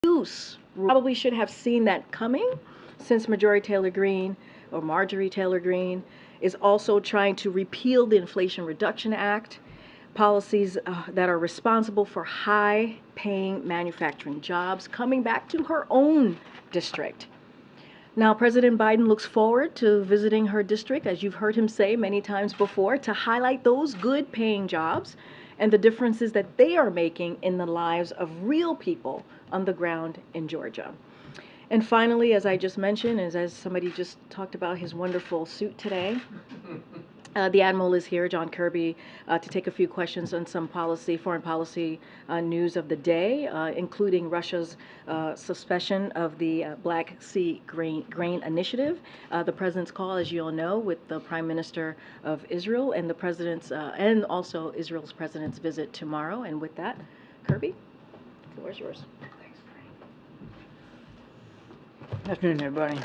use. Probably should have seen that coming, since Marjorie Taylor Greene is also trying to repeal the Inflation Reduction Act, policies that are responsible for high-paying manufacturing jobs coming back to her own district. Now, President Biden looks forward to visiting her district, as you've heard him say many times before, to highlight those good-paying jobs and the differences that they are making in the lives of real people on the ground in Georgia. And finally, as I just mentioned, as somebody just talked about his wonderful suit today, the Admiral is here, John Kirby, to take a few questions on some foreign policy news of the day, including Russia's suspension of the Black Sea Grain Initiative, the President's call, as you all know, with the Prime Minister of Israel, and the President's, and also Israel's President's visit tomorrow. And with that, Kirby, the floor is yours. Good afternoon, everybody.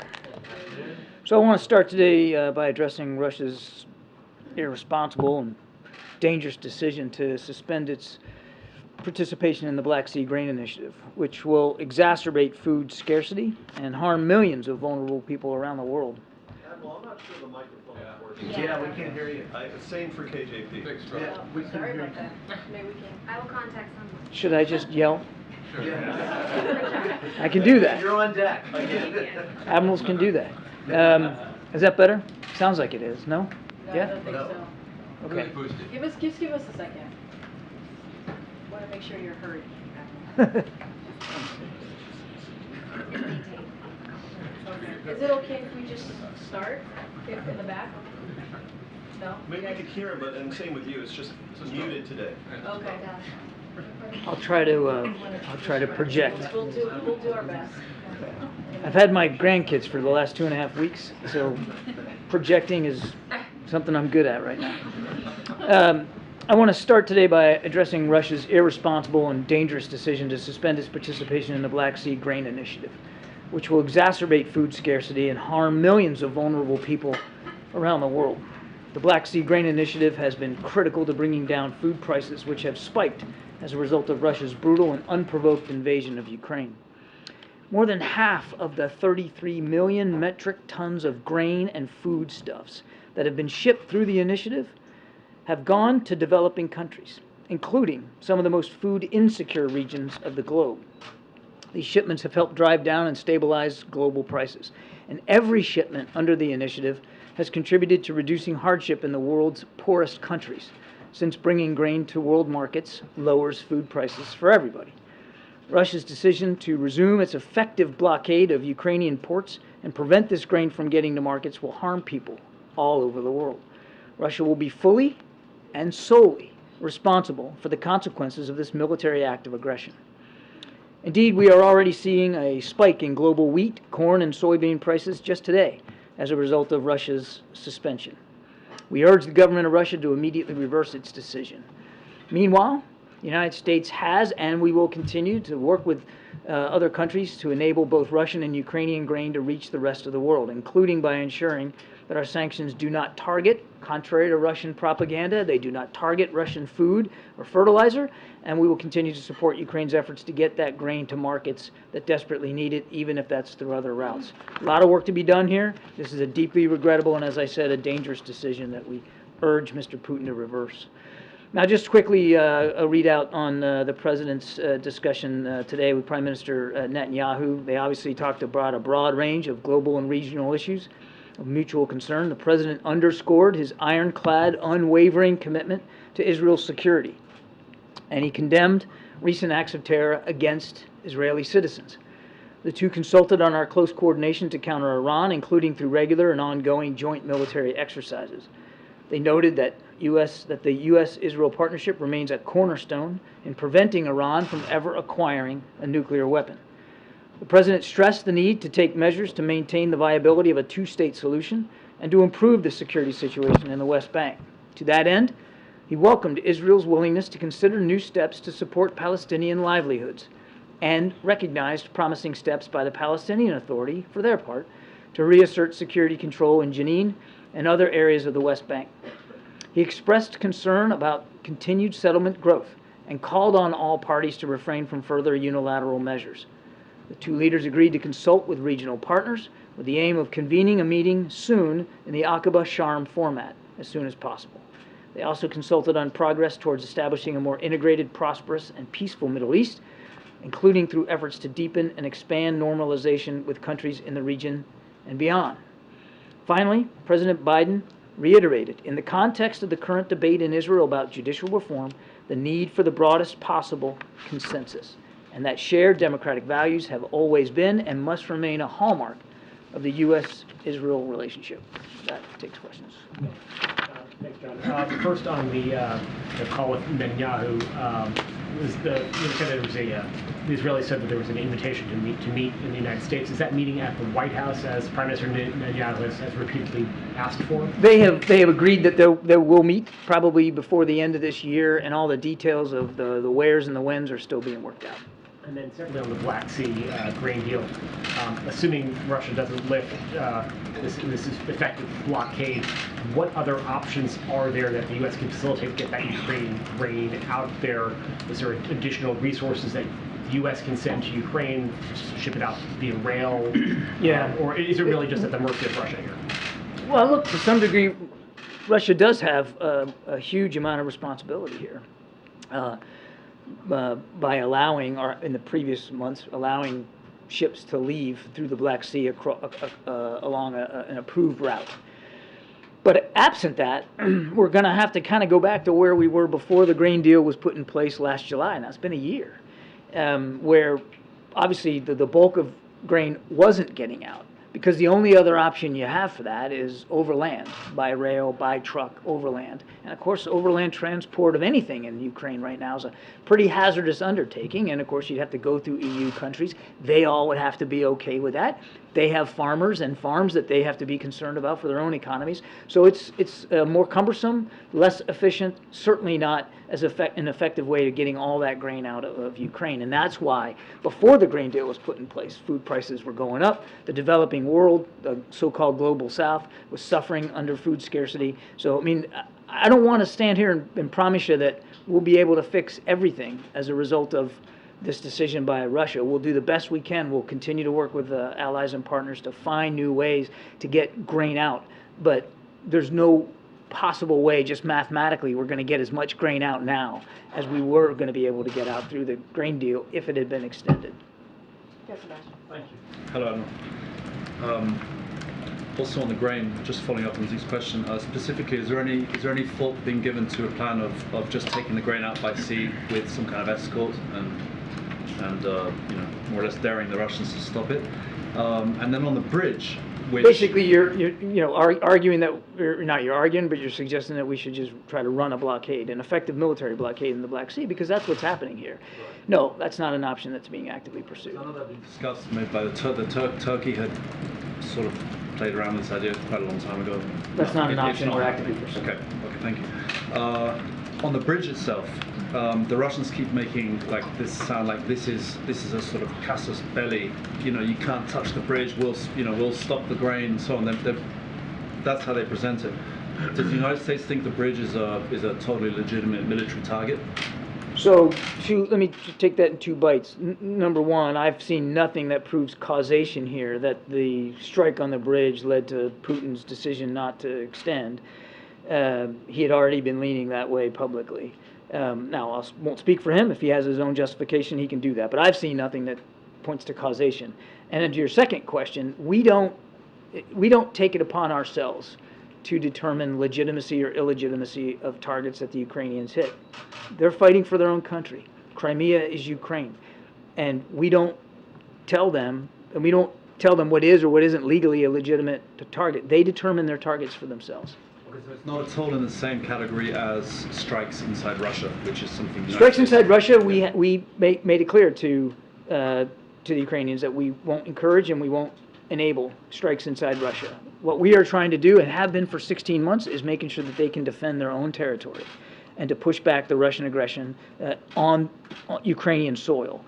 So I want to start today by addressing Russia's irresponsible and dangerous decision to suspend its participation in the Black Sea Grain Initiative, which will exacerbate food scarcity and harm millions of vulnerable people around the world. Admiral, I'm not sure the microphone is working. Yeah, we can't hear you. Same for KJP. Yeah, we can Sorry hear about you. that. Maybe we can. I will contact someone. Should I just yell? Yeah. I can do that. You're on deck. Admirals can do that. Is that better? Sounds like it is. No? No, Yeah? I don't think No. so. Okay. Give us a second. Want to make sure you're heard. Is it okay if we just start in the back? No? Maybe you could hear him, and same with you. It's just muted today. Okay. I'll try to project. We'll do our best. I've had my grandkids for the last 2.5 weeks, so projecting is something I'm good at right now. I want to start today by addressing Russia's irresponsible and dangerous decision to suspend its participation in the Black Sea Grain Initiative, which will exacerbate food scarcity and harm millions of vulnerable people around the world. The Black Sea Grain Initiative has been critical to bringing down food prices, which have spiked as a result of Russia's brutal and unprovoked invasion of Ukraine. More than half of the 33 million metric tons of grain and foodstuffs that have been shipped through the initiative have gone to developing countries, including some of the most food insecure regions of the globe. These shipments have helped drive down and stabilize global prices, and every shipment under the initiative has contributed to reducing hardship in the world's poorest countries, since bringing grain to world markets lowers food prices for everybody. Russia's decision to resume its effective blockade of Ukrainian ports and prevent this grain from getting to markets will harm people all over the world. Russia will be fully and solely responsible for the consequences of this military act of aggression. Indeed, we are already seeing a spike in global wheat, corn, and soybean prices just today as a result of Russia's suspension. We urge the government of Russia to immediately reverse its decision. Meanwhile, the United States has and we will continue to work with other countries to enable both Russian and Ukrainian grain to reach the rest of the world, including by ensuring that our sanctions do not target, contrary to Russian propaganda, they do not target Russian food or fertilizer, and we will continue to support Ukraine's efforts to get that grain to markets that desperately need it, even if that's through other routes. A lot of work to be done here. This is a deeply regrettable and, as I said, a dangerous decision that we urge Mr. Putin to reverse. Now, just quickly, a readout on the President's discussion today with Prime Minister Netanyahu. They obviously talked about a broad range of global and regional issues of mutual concern. The President underscored his ironclad, unwavering commitment to Israel's security, and he condemned recent acts of terror against Israeli citizens. The two consulted on our close coordination to counter Iran, including through regular and ongoing joint military exercises. They noted that the U.S. Israel partnership remains a cornerstone in preventing Iran from ever acquiring a nuclear weapon. The President stressed the need to take measures to maintain the viability of a two-state solution and to improve the security situation in the West Bank. To that end, he welcomed Israel's willingness to consider new steps to support Palestinian livelihoods and recognized promising steps by the Palestinian Authority, for their part, to reassert security control in Jenin and other areas of the West Bank. He expressed concern about continued settlement growth and called on all parties to refrain from further unilateral measures. The two leaders agreed to consult with regional partners with the aim of convening a meeting soon in the Aqaba-Sharm format as soon as possible. They also consulted on progress towards establishing a more integrated, prosperous, and peaceful Middle East, including through efforts to deepen and expand normalization with countries in the region and beyond. Finally, President Biden reiterated, in the context of the current debate in Israel about judicial reform, the need for the broadest possible consensus, and that shared democratic values have always been and must remain a hallmark of the U.S. Israel relationship. That takes questions. Thanks, John. First, on the call with Netanyahu, the Israelis said that there was an invitation to meet in the United States. Is that meeting at the White House, as Prime Minister Netanyahu has repeatedly asked for? They have agreed that they will meet probably before the end of this year, and all the details of the wheres and the whens are still being worked out. And then separately on the Black Sea grain deal, assuming Russia doesn't lift this effective blockade, what other options are there that the U.S. can facilitate to get that Ukrainian grain out there? Is there additional resources that the U.S. can send to Ukraine to ship it out via rail? Yeah. Or is it really just at the mercy of Russia here? Well, look, to some degree, Russia does have a huge amount of responsibility here. By allowing, or in the previous months, allowing ships to leave through the Black Sea along an approved route. But absent that, we're going to have to kind of go back to where we were before the grain deal was put in place last July, and that's been a year, where obviously the bulk of grain wasn't getting out, because the only other option you have for that is overland, by rail, by truck, overland. And of course, overland transport of anything in Ukraine right now is a pretty hazardous undertaking, and of course you'd have to go through EU countries. They all would have to be okay with that. They have farmers and farms that they have to be concerned about for their own economies. So it's more cumbersome, less efficient, certainly not as an effective way to getting all that grain out of Ukraine. And that's why, before the grain deal was put in place, food prices were going up. The developing world, the so-called global south, was suffering under food scarcity. So, I mean, I don't want to stand here and promise you that we'll be able to fix everything as a result of this decision by Russia. We'll do the best we can. We'll continue to work with allies and partners to find new ways to get grain out. But there's no possible way, just mathematically, we're going to get as much grain out now as we were going to be able to get out through the grain deal if it had been extended. Yes, Sebastian. Thank you. Hello. Also on the grain, just following up on Zeke's question, specifically, is there any thought being given to a plan of just taking the grain out by sea with some kind of escort and more or less daring the Russians to stop it? And then on the bridge, which basically you're arguing that, you're arguing, but you're suggesting that we should just try to run a blockade, an effective military blockade in the Black Sea, because that's what's happening here. Right. No, that's not an option that's being actively pursued. None of that been discussed, made by Turkey had sort of played around with this idea quite a long time ago. That's not an option we're actively pursuing. Okay, thank you. On the bridge itself, the Russians keep making this sound like this is a sort of casus belli. You can't touch the bridge. We'll stop the grain and so on. That's how they present it. Does the United States think the bridge is a totally legitimate military target? So let me take that in two bites. Number one, I've seen nothing that proves causation here, that the strike on the bridge led to Putin's decision not to extend. He had already been leaning that way publicly. Now, I won't speak for him. If he has his own justification, he can do that. But I've seen nothing that points to causation. And then to your second question, we don't take it upon ourselves to determine legitimacy or illegitimacy of targets that the Ukrainians hit. They're fighting for their own country. Crimea is Ukraine. And we don't tell them what is or what isn't legally a legitimate target. They determine their targets for themselves. Okay, so it's not at all in the same category as strikes inside Russia, which is something. Strikes inside Russia, we made it clear to the Ukrainians that we won't encourage and we won't enable strikes inside Russia. What we are trying to do, and have been for 16 months, is making sure that they can defend their own territory and to push back the Russian aggression on Ukrainian soil.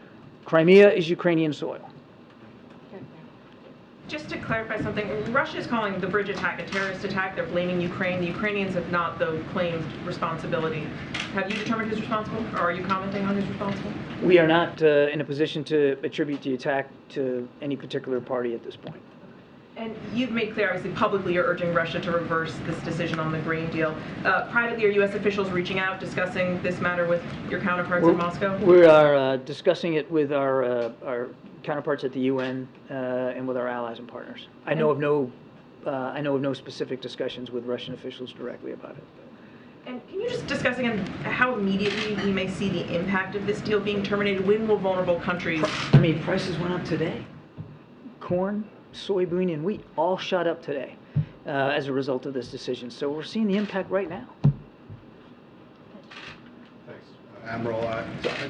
Crimea is Ukrainian soil. Just to clarify something, Russia is calling the bridge attack a terrorist attack. They're blaming Ukraine. The Ukrainians have not, though, claimed responsibility. Have you determined who's responsible, or are you commenting on who's responsible? We are not in a position to attribute the attack to any particular party at this point. And you've made clear, obviously, publicly you're urging Russia to reverse this decision on the grain deal. Privately, are U.S. officials reaching out, discussing this matter with your counterparts in Moscow? We are discussing it with our counterparts at the UN and with our allies and partners. I know of no specific discussions with Russian officials directly about it. And can you just discuss again how immediately we may see the impact of this deal being terminated? When will vulnerable countries? I mean, prices went up today. Corn, soybean, and wheat all shot up today as a result of this decision. So we're seeing the impact right now. Thanks. Admiral,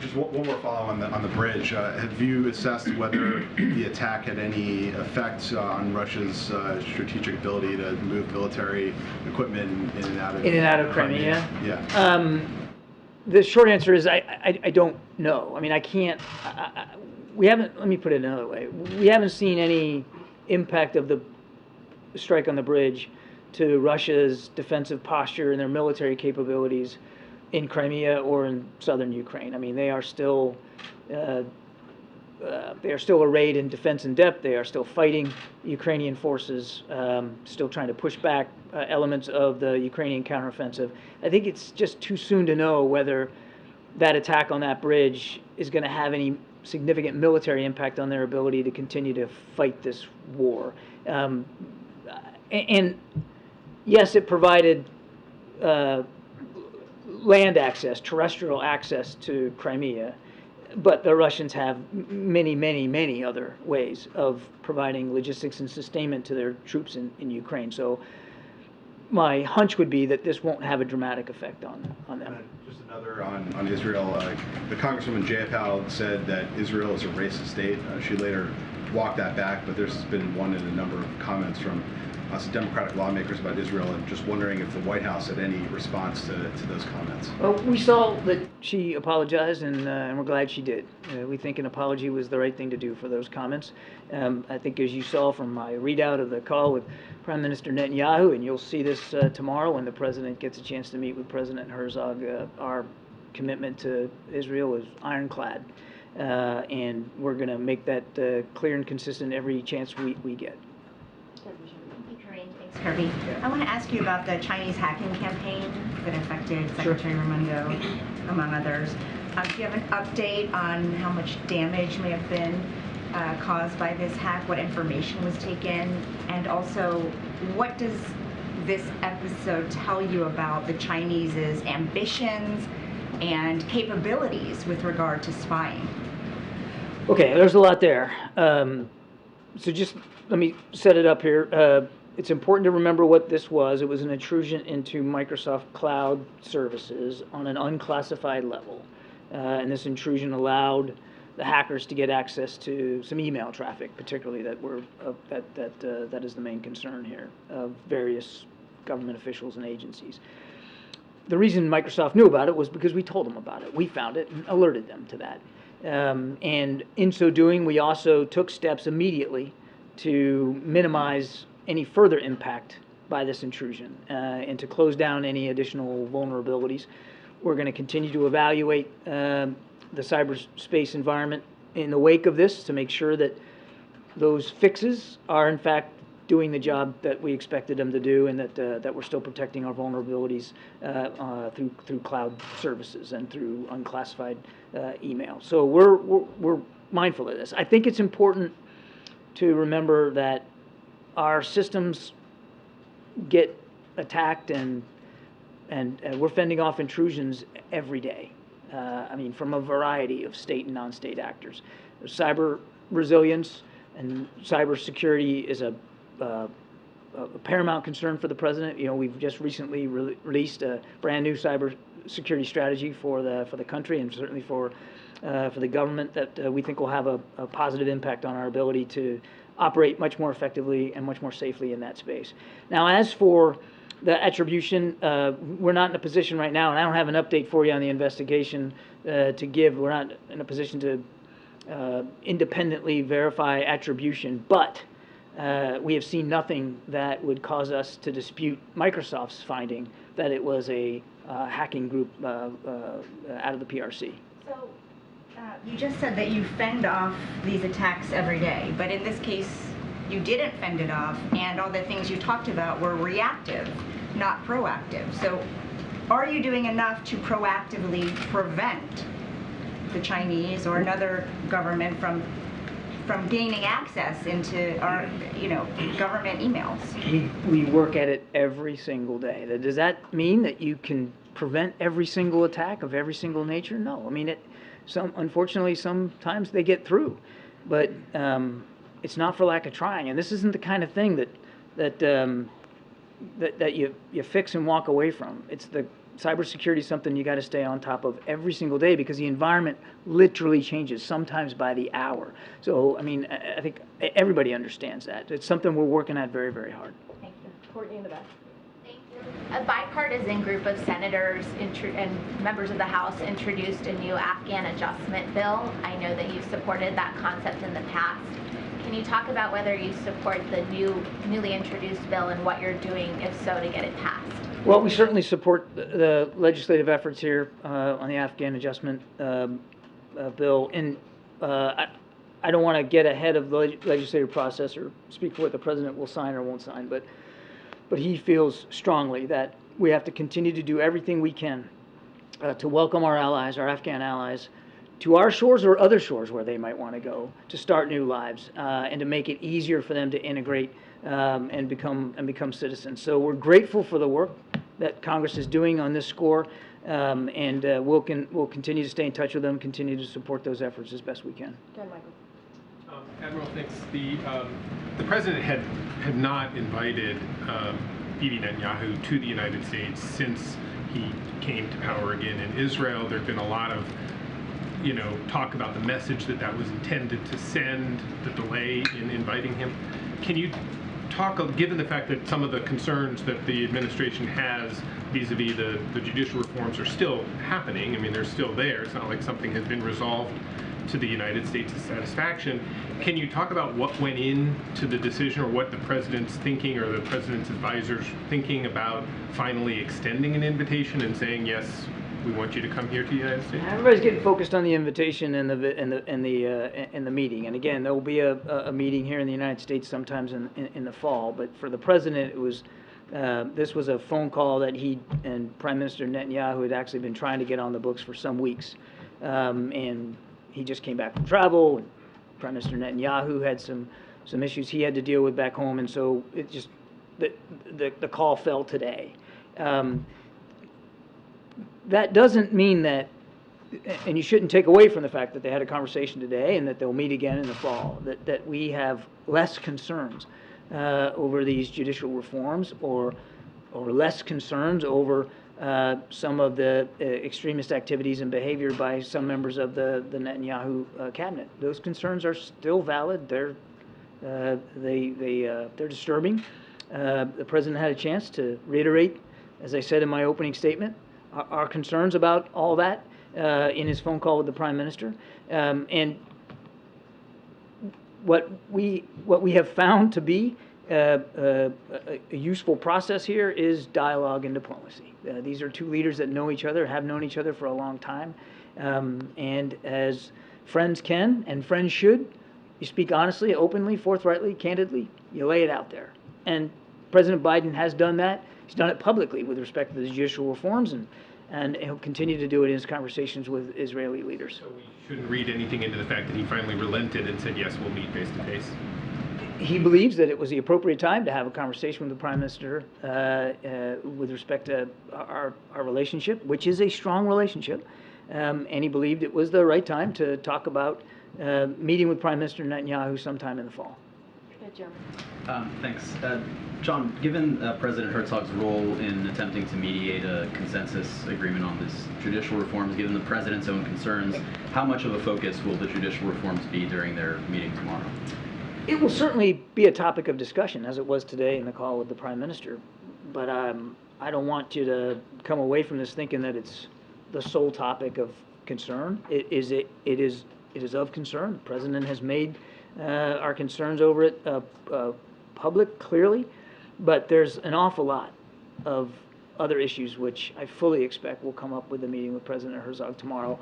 just one more follow on the bridge. Have you assessed whether the attack had any effect on Russia's strategic ability to move military equipment in and out of Crimea? Yeah. The short answer is I don't know. I mean, I can't. We haven't. Let me put it another way. We haven't seen any impact of the strike on the bridge to Russia's defensive posture and their military capabilities in Crimea or in southern Ukraine. I mean, they are still arrayed in defense in depth. They are still fighting Ukrainian forces, still trying to push back elements of the Ukrainian counteroffensive. I think it's just too soon to know whether that attack on that bridge is going to have any significant military impact on their ability to continue to fight this war. And yes, it provided land access, terrestrial access to Crimea, but the Russians have many, many, many other ways of providing logistics and sustainment to their troops in Ukraine. So my hunch would be that this won't have a dramatic effect on them. Just another on Israel. The Congresswoman Jayapal said that Israel is a racist state. She later walked that back, but there's been one in a number of comments from some Democratic lawmakers about Israel, and just wondering if the White House had any response to those comments. Well, we saw that she apologized, and we're glad she did. We think an apology was the right thing to do for those comments. I think, as you saw from my readout of the call with Prime Minister Netanyahu, and you'll see this tomorrow when the President gets a chance to meet with President Herzog, our commitment to Israel is ironclad, and we're going to make that clear and consistent every chance we get. Karine, thanks, Kirby. I want to ask you about the Chinese hacking campaign that affected Secretary Raimondo, among others. Do you have an update on how much damage may have been caused by this hack, what information was taken, and also what does this episode tell you about the Chinese's ambitions and capabilities with regard to spying? Okay, there's a lot there. So just let me set it up here. It's important to remember what this was. It was an intrusion into Microsoft Cloud services on an unclassified level. And this intrusion allowed the hackers to get access to some email traffic, particularly that is the main concern here of various government officials and agencies. The reason Microsoft knew about it was because we told them about it. We found it and alerted them to that. And in so doing, we also took steps immediately to minimize any further impact by this intrusion and to close down any additional vulnerabilities. We're going to continue to evaluate the cyberspace environment in the wake of this to make sure that those fixes are in fact doing the job that we expected them to do, and that we're still protecting our vulnerabilities through cloud services and through unclassified email. So we're mindful of this. I think it's important to remember that our systems get attacked, and we're fending off intrusions every day. I mean, from a variety of state and non-state actors. Cyber resilience and cyber security is a paramount concern for the president. You know, we've just recently released a brand new cyber security strategy for the country, and certainly for the government, that we think will have a positive impact on our ability to operate much more effectively and much more safely in that space. Now, as for the attribution, we're not in a position right now, and I don't have an update for you on the investigation to give. We're not in a position to independently verify attribution, but we have seen nothing that would cause us to dispute Microsoft's finding that it was a hacking group out of the PRC. So you just said that you fend off these attacks every day, but in this case, you didn't fend it off, and all the things you talked about were reactive, not proactive. So are you doing enough to proactively prevent the Chinese or another government from gaining access into our, government emails? We work at it every single day. Does that mean that you can prevent every single attack of every single nature? No. I mean, unfortunately, sometimes they get through, but it's not for lack of trying. And this isn't the kind of thing that you fix and walk away from. It's the cybersecurity is something you got to stay on top of every single day because the environment literally changes, sometimes by the hour. So, I mean, I think everybody understands that. It's something we're working at very, very hard. Thank you. Courtney in the back. Thank you. A bipartisan group of senators and members of the House introduced a new Afghan adjustment bill. I know that you've supported that concept in the past. Can you talk about whether you support the newly introduced bill and what you're doing, if so, to get it passed? Well, we certainly support the legislative efforts here on the Afghan adjustment bill. And I don't want to get ahead of the legislative process or speak for what the president will sign or won't sign, but he feels strongly that we have to continue to do everything we can to welcome our allies, our Afghan allies, to our shores or other shores where they might want to go to start new lives and to make it easier for them to integrate and become citizens. So we're grateful for the work that Congress is doing on this score, and we'll continue to stay in touch with them, continue to support those efforts as best we can. Go ahead, Michael. Admiral, thanks. The president had not invited Bibi Netanyahu to the United States since he came to power again in Israel. There have been a lot of talk about the message that was intended to send, the delay in inviting him. Can you talk, given the fact that some of the concerns that the administration has vis-a-vis the judicial reforms are still happening, I mean, they're still there, it's not like something has been resolved to the United States' satisfaction. Can you talk about what went into the decision or what the president's thinking or the president's advisors thinking about finally extending an invitation and saying, yes, we want you to come here to the United States? Everybody's getting focused on the invitation and the meeting. And again, there will be a meeting here in the United States sometimes in the fall. But for the president, it was this was a phone call that he and Prime Minister Netanyahu had actually been trying to get on the books for some weeks, and he just came back from travel. And Prime Minister Netanyahu had some issues he had to deal with back home, and so it just the call fell today. That doesn't mean that, and you shouldn't take away from the fact that they had a conversation today and that they'll meet again in the fall, that we have less concerns over these judicial reforms or less concerns over some of the extremist activities and behavior by some members of the Netanyahu cabinet. Those concerns are still valid. They're disturbing. The president had a chance to reiterate, as I said in my opening statement, our concerns about all that in his phone call with the Prime Minister, and what we have found to be a useful process here is dialogue and diplomacy. These are two leaders that know each other, have known each other for a long time, and as friends can and friends should, you speak honestly, openly, forthrightly, candidly. You lay it out there, and President Biden has done that. He's done it publicly with respect to the judicial reforms, and he'll continue to do it in his conversations with Israeli leaders. So we shouldn't read anything into the fact that he finally relented and said, yes, we'll meet face to face. He believes that it was the appropriate time to have a conversation with the Prime Minister with respect to our relationship, which is a strong relationship, and he believed it was the right time to talk about meeting with Prime Minister Netanyahu sometime in the fall. Good, Jeremy. Thanks. John, given President Herzog's role in attempting to mediate a consensus agreement on this judicial reforms, given the president's own concerns, how much of a focus will the judicial reforms be during their meeting tomorrow? It will certainly be a topic of discussion, as it was today in the call with the Prime Minister. But I don't want you to come away from this thinking that it's the sole topic of concern. It is of concern. The President has made our concerns over it public, clearly, but there's an awful lot of other issues which I fully expect will come up with the meeting with President Herzog tomorrow.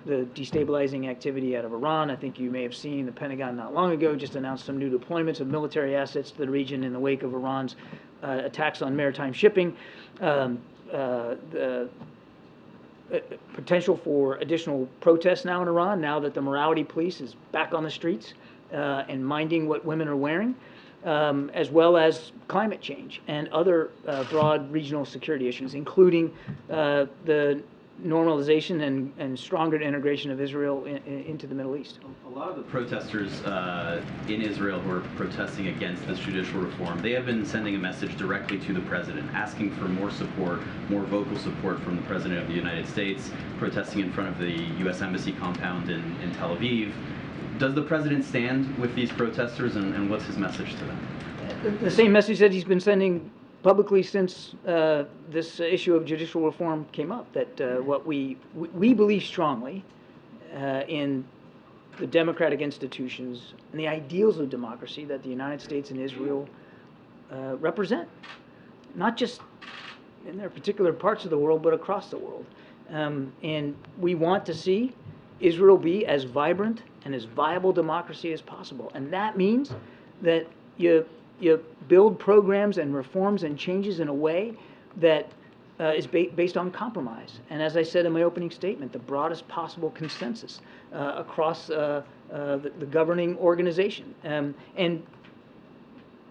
The destabilizing activity out of Iran. I think you may have seen the Pentagon not long ago just announced some new deployments of military assets to the region in the wake of Iran's attacks on maritime shipping. The potential for additional protests now in Iran, now that the morality police is back on the streets and minding what women are wearing, as well as climate change and other broad regional security issues, including the normalization and stronger integration of Israel into the Middle East. A lot of the protesters in Israel who are protesting against this judicial reform, they have been sending a message directly to the president, asking for more support, more vocal support from the president of the United States, protesting in front of the U.S. Embassy compound in Tel Aviv. Does the president stand with these protesters, and what's his message to them? The same message that he's been sending publicly since this issue of judicial reform came up, that what we believe strongly in the democratic institutions and the ideals of democracy that the United States and Israel represent, not just in their particular parts of the world, but across the world. And we want to see Israel be as vibrant and as viable democracy as possible. And that means that you build programs and reforms and changes in a way that is based on compromise. And as I said in my opening statement, the broadest possible consensus across the governing organization. And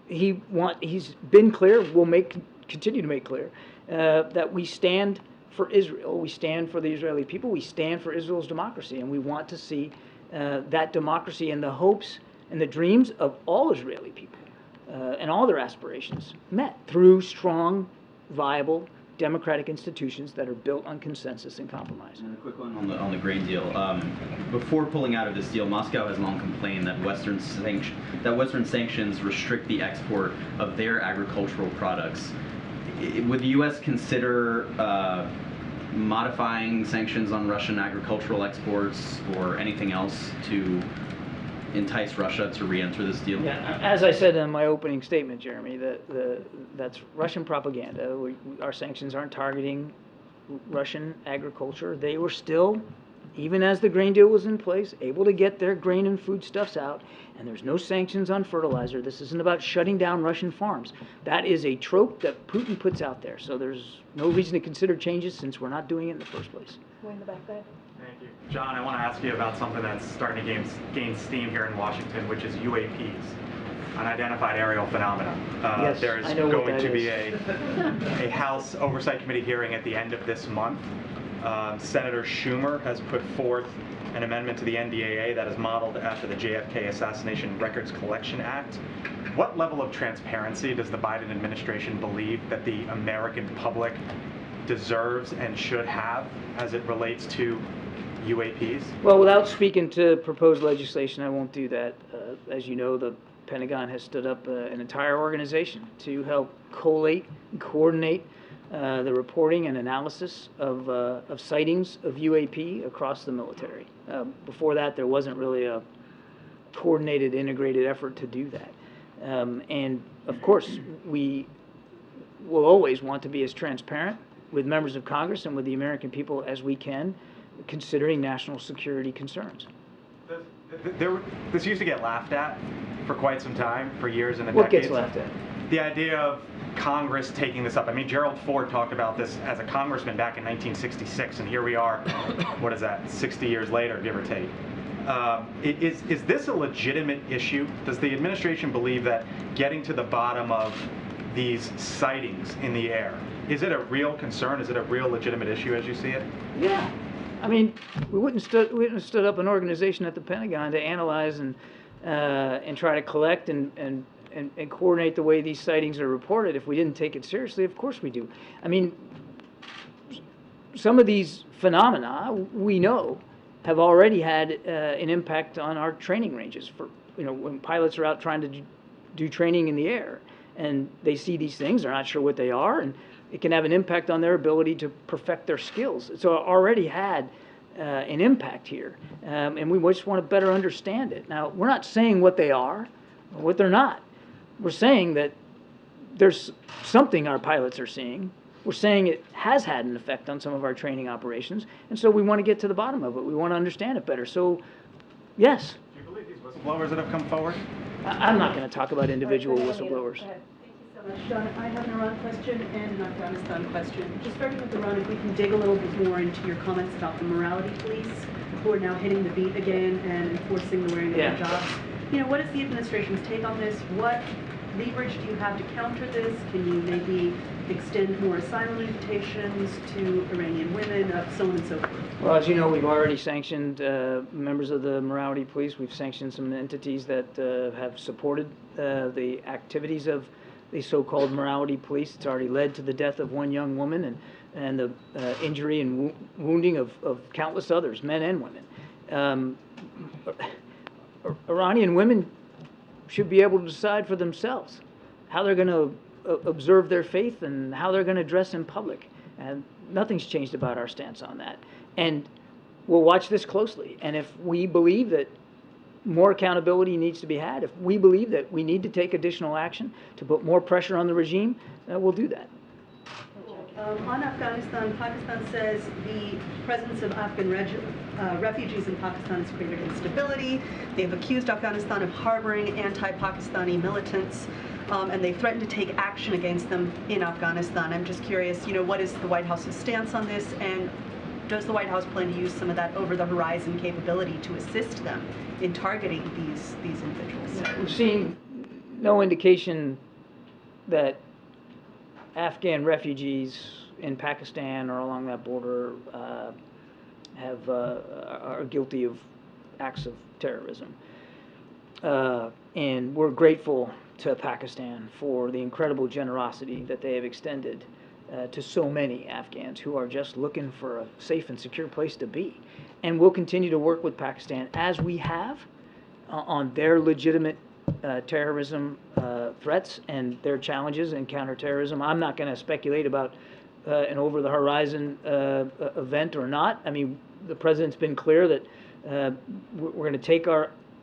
he's been clear, will continue to make clear, that we stand for Israel, we stand for the Israeli people, we stand for Israel's democracy, and we want to see that democracy and the hopes and the dreams of all Israeli people and all their aspirations met through strong, viable, democratic institutions that are built on consensus and compromise. And a quick one on the grain deal. Before pulling out of this deal, Moscow has long complained that Western sanctions restrict the export of their agricultural products. Would the U.S. consider modifying sanctions on Russian agricultural exports or anything else to entice Russia to re-enter this deal? Yeah, as I said in my opening statement, Jeremy, that's Russian propaganda. Our sanctions aren't targeting Russian agriculture. They were still, even as the grain deal was in place, able to get their grain and foodstuffs out, and there's no sanctions on fertilizer. This isn't about shutting down Russian farms. That is a trope that Putin puts out there, so there's no reason to consider changes since we're not doing it in the first place. Way in the back there. Thank you. John, I want to ask you about something that's starting to gain steam here in Washington, which is UAPs, unidentified aerial phenomena. Yes, there's I know what going that to be is. a House Oversight Committee hearing at the end of this month. Senator Schumer has put forth an amendment to the NDAA that is modeled after the JFK Assassination Records Collection Act. What level of transparency does the Biden administration believe that the American public deserves and should have as it relates to UAPs? Well, without speaking to proposed legislation, I won't do that. As you know, the Pentagon has stood up an entire organization to help collate and coordinate the reporting and analysis of sightings of UAP across the military. Before that, there wasn't really a coordinated, integrated effort to do that. And of course, we will always want to be as transparent with members of Congress and with the American people as we can, considering national security concerns. This used to get laughed at for quite some time, for years and What decades. gets laughed at? The idea of Congress taking this up. I mean, Gerald Ford talked about this as a congressman back in 1966, and here we are, what is that, 60 years later, give or take. Is this a legitimate issue? Does the administration believe that getting to the bottom of these sightings in the air, is it a real concern? Is it a real legitimate issue as you see it? Yeah. I mean, we wouldn't have stood up an organization at the Pentagon to analyze and try to collect and coordinate the way these sightings are reported if we didn't take it seriously. Of course we do. I mean, some of these phenomena we know have already had an impact on our training ranges. For when pilots are out trying to do training in the air and they see these things, they're not sure what they are, and it can have an impact on their ability to perfect their skills. So it already had an impact here, and we just want to better understand it. Now, we're not saying what they are or what they're not, we're saying that there's something our pilots are seeing. We're saying it has had an effect on some of our training operations, and so we want to get to the bottom of it. We want to understand it better. So, yes. Do you believe these whistleblowers that have come forward? I'm not going to talk about individual Thank whistleblowers. you so much, John. I have an Iran question and an Afghanistan question. Just starting with Iran, if we can dig a little bit more into your comments about the morality police who are now hitting the beat again and enforcing the wearing of Yeah. hijabs. What is the administration's take on this? What leverage do you have to counter this? Can you maybe extend more asylum invitations to Iranian women, so on and so forth? Well, as you know, we've already sanctioned members of the morality police. We've sanctioned some entities that have supported the activities of the so-called morality police. It's already led to the death of one young woman and the injury and wounding of countless others, men and women. Iranian women should be able to decide for themselves how they're going to observe their faith and how they're going to dress in public. And nothing's changed about our stance on that. And we'll watch this closely. And if we believe that more accountability needs to be had, if we believe that we need to take additional action to put more pressure on the regime, we'll do that. On Afghanistan, Pakistan says the presence of Afghan refugees in Pakistan has created instability. They've accused Afghanistan of harboring anti-Pakistani militants, and they threatened to take action against them in Afghanistan. I'm just curious, what is the White House's stance on this, and does the White House plan to use some of that over-the-horizon capability to assist them in targeting these individuals? We've seen no indication that Afghan refugees in Pakistan or along that border are guilty of acts of terrorism. And we're grateful to Pakistan for the incredible generosity that they have extended to so many Afghans who are just looking for a safe and secure place to be. And we'll continue to work with Pakistan as we have on their legitimate terrorism threats and their challenges in counterterrorism. I'm not going to speculate about an over-the-horizon event or not. I mean, the president's been clear that we're going to take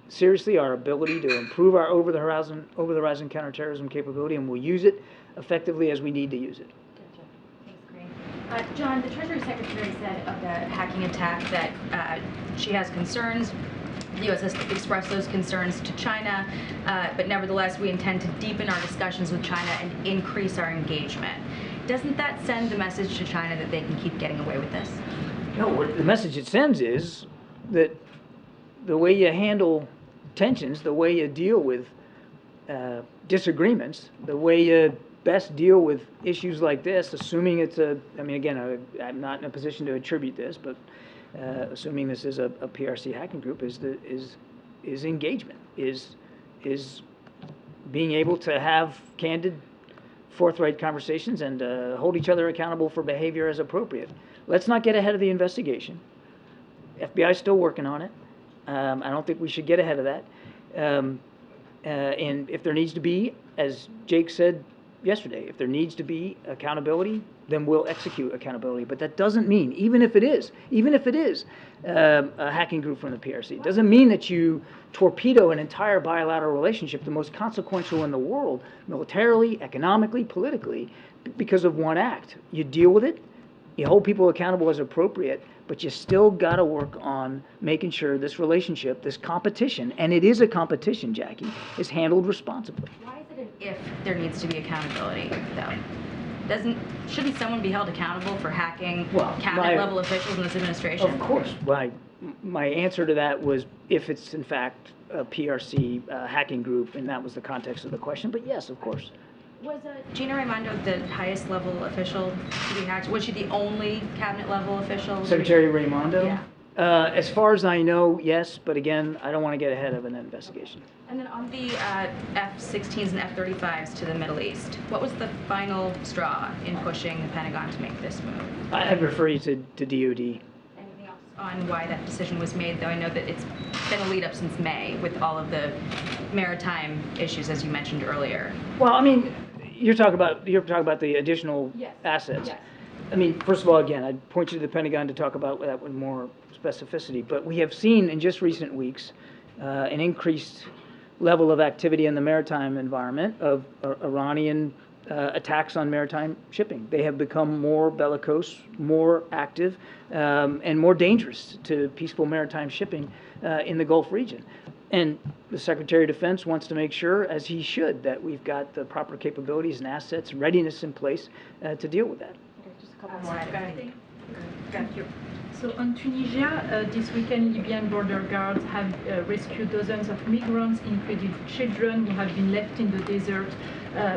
seriously our ability to improve our over-the-horizon counterterrorism capability, and we'll use it effectively as we need to use it. Thanks, Greg. John, the Treasury Secretary said of the hacking attack that she has concerns. The U.S. has expressed those concerns to China, but nevertheless, we intend to deepen our discussions with China and increase our engagement. Doesn't that send the message to China that they can keep getting away with this? No, the message it sends is that the way you handle tensions, the way you deal with disagreements, the way you best deal with issues like this, assuming it's I'm not in a position to attribute this, but assuming this is a PRC hacking group, is engagement, is being able to have candid, forthright conversations and hold each other accountable for behavior as appropriate. Let's not get ahead of the investigation. FBI is still working on it. I don't think we should get ahead of that. And if there needs to be, as Jake said yesterday, if there needs to be accountability, then we'll execute accountability. But that doesn't mean, even if it is a hacking group from the PRC, it doesn't mean that you torpedo an entire bilateral relationship, the most consequential in the world, militarily, economically, politically, because of one act. You deal with it, you hold people accountable as appropriate, but you still got to work on making sure this relationship, this competition, and it is a competition, Jackie, is handled responsibly. Why is it an if there needs to be accountability, though? Shouldn't someone be held accountable for hacking cabinet-level officials in this administration? Of course. My answer to that was if it's, in fact, a PRC hacking group, and that was the context of the question. But yes, of course. Was Gina Raimondo the highest level official to be hacked? Was she the only cabinet level official? Secretary Raimondo? Yeah. As far as I know, yes, but again, I don't want to get ahead of an investigation. And then on the F-16s and F-35s to the Middle East, what was the final straw in pushing the Pentagon to make this move? I'd refer you to DOD. Anything else on why that decision was made, though? I know that it's been a lead-up since May with all of the maritime issues, as you mentioned earlier. Well, I mean, you're talking about the additional assets. Yes. I mean, first of all, again, I'd point you to the Pentagon to talk about that with more specificity. But we have seen in just recent weeks an increased level of activity in the maritime environment of Iranian attacks on maritime shipping. They have become more bellicose, more active, and more dangerous to peaceful maritime shipping in the Gulf region. And the Secretary of Defense wants to make sure, as he should, that we've got the proper capabilities and assets and readiness in place to deal with that. Just a couple more. Thank you. So on Tunisia, this weekend, Libyan border guards have rescued dozens of migrants, including children who have been left in the desert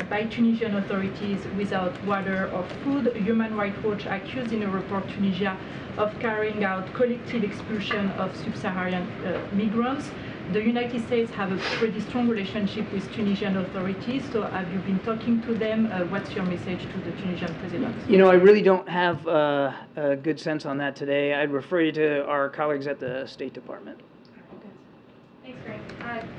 by Tunisian authorities without water or food. Human Rights Watch accused in a report Tunisia of carrying out collective expulsion of sub-Saharan migrants. The United States have a pretty strong relationship with Tunisian authorities, so have you been talking to them? What's your message to the Tunisian president? You know, I really don't have a good sense on that today. I'd refer you to our colleagues at the State Department. Thanks, Greg.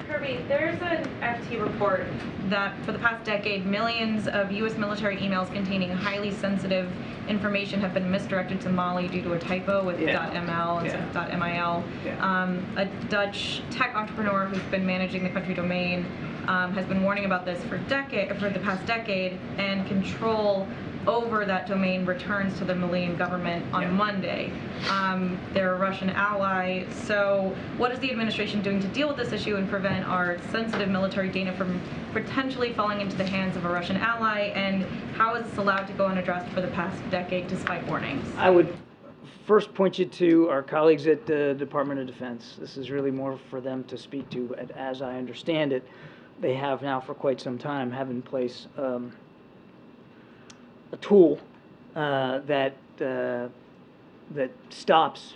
Kirby, there's an FT report that for the past decade, millions of U.S. military emails containing highly sensitive information have been misdirected to Mali due to a typo with .ml instead of .mil. A Dutch tech entrepreneur who's been managing the country domain has been warning about this for the past decade, and control over that domain returns to the Malian government on Monday. They're a Russian ally, so what is the administration doing to deal with this issue and prevent our sensitive military data from potentially falling into the hands of a Russian ally, and how is this allowed to go unaddressed for the past decade despite warnings? I would first point you to our colleagues at the Department of Defense. This is really more for them to speak to, but as I understand it, they have now for quite some time have in place a tool that stops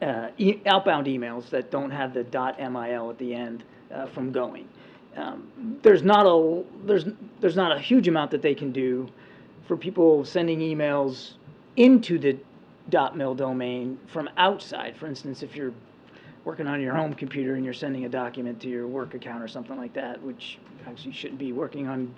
outbound emails that don't have the .mil at the end from going. There's not a huge amount that they can do for people sending emails into the .mil domain from outside. For instance, if you're working on your home computer and you're sending a document to your work account or something like that, which actually shouldn't be working on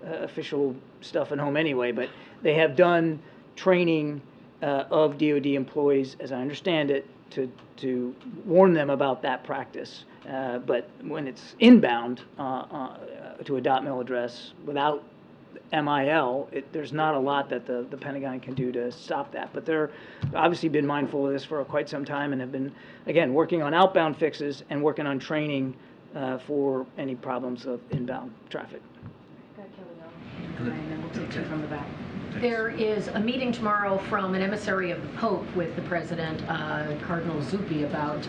official stuff at home anyway, but they have done training of DoD employees, as I understand it, to warn them about that practice. But when it's inbound to a .mil address without MIL, there's not a lot that the Pentagon can do to stop that. But they're obviously been mindful of this for quite some time and have been, again, working on outbound fixes and working on training for any problems of inbound traffic. And then we'll take two from the back. There is a meeting tomorrow from an emissary of the Pope with the President, Cardinal Zuppi, about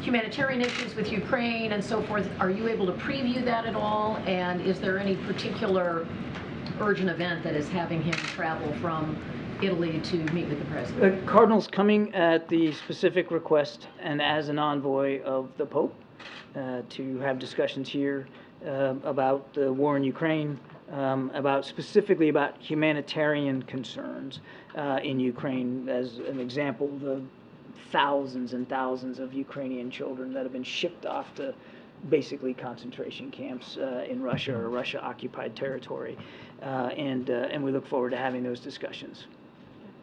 humanitarian issues with Ukraine and so forth. Are you able to preview that at all? And is there any particular urgent event that is having him travel from Italy to meet with the President? The Cardinal's coming at the specific request and as an envoy of the Pope to have discussions here about the war in Ukraine, specifically about humanitarian concerns in Ukraine. As an example, the thousands and thousands of Ukrainian children that have been shipped off to basically concentration camps in Russia or Russia-occupied territory, and we look forward to having those discussions.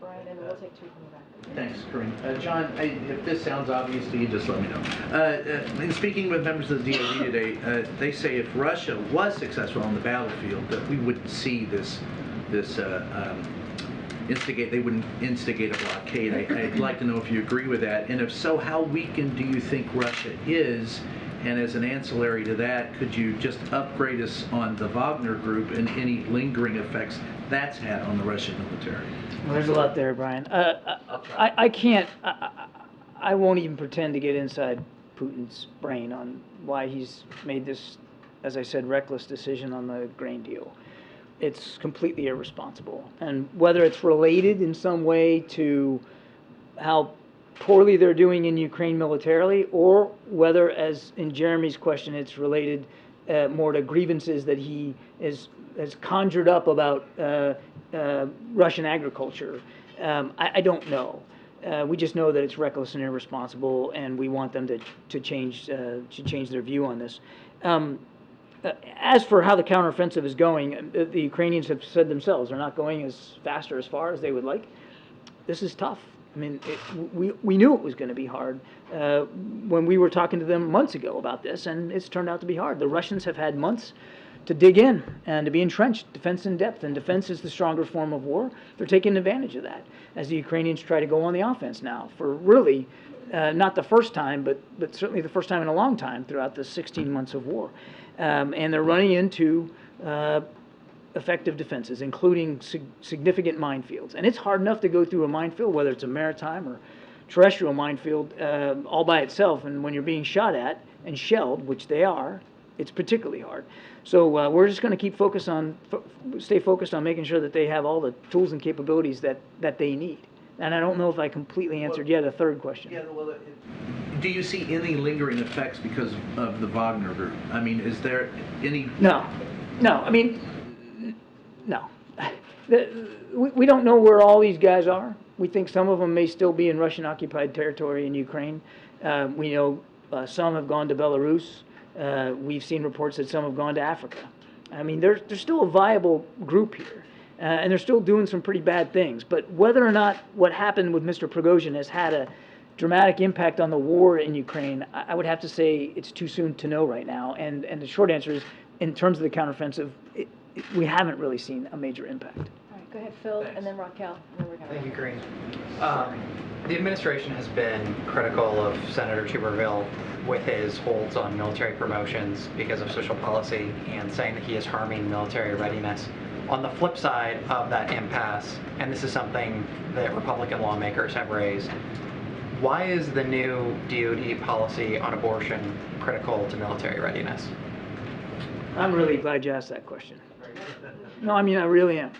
Brian, and we'll take two from the back. Thanks, Karine. John, if this sounds obvious to you, just let me know. In speaking with members of the DoD today, they say if Russia was successful on the battlefield, that we wouldn't see this instigate. They wouldn't instigate a blockade. I'd like to know if you agree with that, and if so, how weakened do you think Russia is? And as an ancillary to that, could you just upgrade us on the Wagner Group and any lingering effects that's had on the Russian military? Well, there's a lot there, Brian. I can't. I won't even pretend to get inside Putin's brain on why he's made this, as I said, reckless decision on the grain deal. It's completely irresponsible. And whether it's related in some way to how poorly they're doing in Ukraine militarily, or whether, as in Jeremy's question, it's related more to grievances that he has conjured up about Russian agriculture. I don't know. We just know that it's reckless and irresponsible, and we want them to change their view on this. As for how the counteroffensive is going, the Ukrainians have said themselves they're not going as fast or as far as they would like. This is tough. I mean, we knew it was going to be hard when we were talking to them months ago about this, and it's turned out to be hard. The Russians have had months to dig in and to be entrenched, defense in depth, and defense is the stronger form of war. They're taking advantage of that as the Ukrainians try to go on the offense now for really not the first time, but certainly the first time in a long time throughout the 16 months of war. And they're running into effective defenses, including significant minefields. And it's hard enough to go through a minefield, whether it's a maritime or terrestrial minefield, all by itself. And when you're being shot at and shelled, which they are, it's particularly hard. So we're just going to stay focused on making sure that they have all the tools and capabilities that they need. And I don't know if I completely answered yet a third question. Yeah, well, do you see any lingering effects because of the Wagner group? I mean, is there any... No. I mean, no. We don't know where all these guys are. We think some of them may still be in Russian-occupied territory in Ukraine. We know some have gone to Belarus. We've seen reports that some have gone to Africa. I mean, there's still a viable group here, and they're still doing some pretty bad things. But whether or not what happened with Mr. Prigozhin has had a dramatic impact on the war in Ukraine, I would have to say it's too soon to know right now. And the short answer is, in terms of the counteroffensive, we haven't really seen a major impact. All right, go ahead, Phil, and then Raquel. And then we're gonna... Thank you, Karine. The administration has been critical of Senator Tuberville with his holds on military promotions because of social policy and saying that he is harming military readiness. On the flip side of that impasse, and this is something that Republican lawmakers have raised, why is the new DoD policy on abortion critical to military readiness? I'm really glad you asked that question. No, I mean, I really am.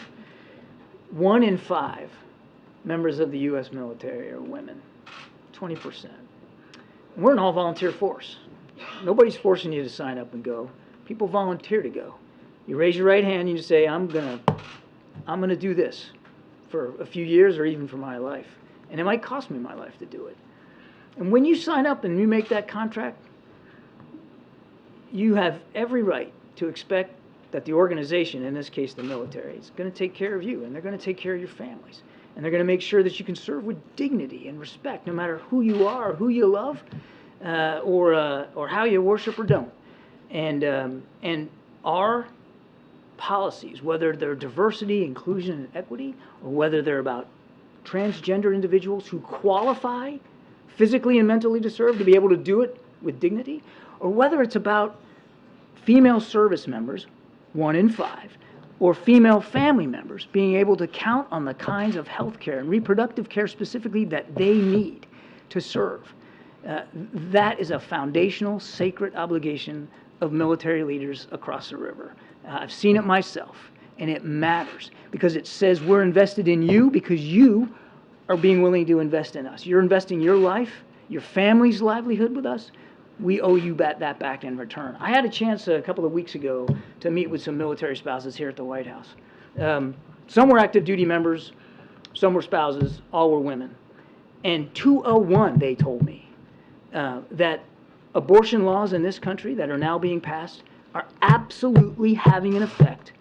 1 in 5 members of the U.S. military are women, 20%. We're an all-volunteer force. Nobody's forcing you to sign up and go. People volunteer to go. You raise your right hand and you say, I'm gonna do this for a few years or even for my life. And it might cost me my life to do it. And when you sign up and you make that contract, you have every right to expect that the organization, in this case the military, is going to take care of you, and they're going to take care of your families. And they're going to make sure that you can serve with dignity and respect, no matter who you are, or who you love, or how you worship or don't. And our policies, whether they're diversity, inclusion, and equity, or whether they're about transgender individuals who qualify physically and mentally to serve, to be able to do it with dignity, or whether it's about female service members, 1 in 5, or female family members being able to count on the kinds of health care and reproductive care specifically that they need to serve. That is a foundational, sacred obligation of military leaders across the river. I've seen it myself, and it matters because it says we're invested in you because you are being willing to invest in us. You're investing your life, your family's livelihood with us. We owe you that back in return. I had a chance a couple of weeks ago to meet with some military spouses here at the White House. Some were active duty members, some were spouses, all were women. And 201, they told me, that abortion laws in this country that are now being passed are absolutely having an effect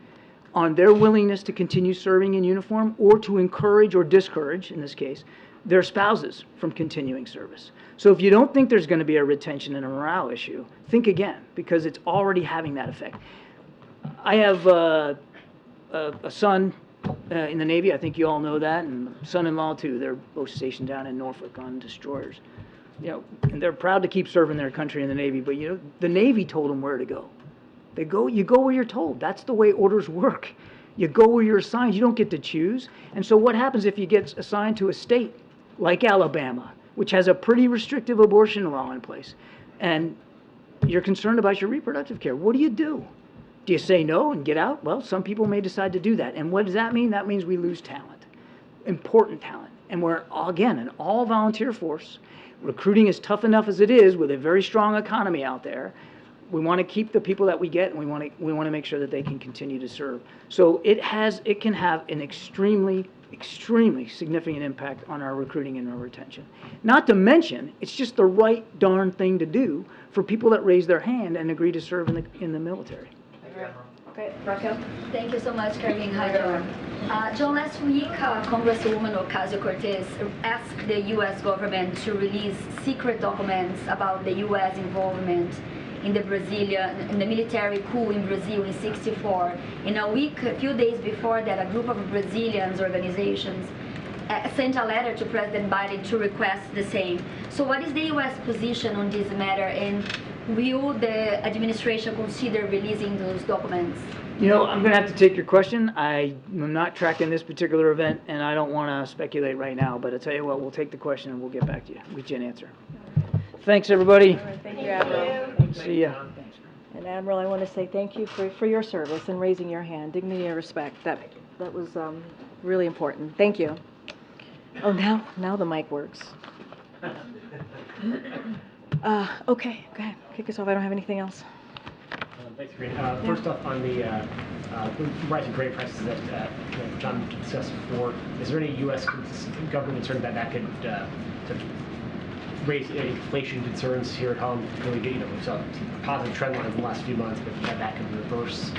on their willingness to continue serving in uniform or to encourage or discourage, in this case, their spouses from continuing service. So if you don't think there's going to be a retention and a morale issue, think again, because it's already having that effect. I have a son in the Navy. I think you all know that, and son-in-law too. They're both stationed down in Norfolk on destroyers. You know, and they're proud to keep serving their country in the Navy, but you know, the Navy told them where to go. You go where you're told. That's the way orders work. You go where you're assigned. You don't get to choose. And so what happens if you get assigned to a state like Alabama, which has a pretty restrictive abortion law in place, and you're concerned about your reproductive care? What do you do? Do you say no and get out? Well, some people may decide to do that. And what does that mean? That means we lose talent, important talent. And we're, again, an all-volunteer force. Recruiting is tough enough as it is with a very strong economy out there. We want to keep the people that we get, and we want to make sure that they can continue to serve. So it can have an extremely significant impact on our recruiting and our retention. Not to mention, it's just the right darn thing to do for people that raise their hand and agree to serve in the military. Thank you, Admiral. Okay, Raquel. Thank you so much, Karine. Hi, John. John, last week, Congresswoman Ocasio-Cortez asked the U.S. government to release secret documents about the U.S. involvement in the military coup in Brazil in '64. In a few days before that, a group of Brazilian organizations sent a letter to President Biden to request the same. So what is the U.S. position on this matter, and will the administration consider releasing those documents? You know, I'm going to have to take your question. I am not tracking this particular event, and I don't want to speculate right now, but I'll tell you what, we'll take the question and we'll get back to you. We'll get you an answer. Thanks, everybody. All right, thank you, Admiral. See ya. And Admiral, I want to say thank you for your service and raising your hand, dignity and respect. That was really important. Thank you. Oh, now the mic works. Okay, go ahead. Kick us off. I don't have anything else. Thanks, Karine. First off, on the rising grain prices that John discussed before, is there any U.S. government concern that could sort of raise inflation concerns here at home? Really good, we saw positive trend lines in the last few months, but that could reverse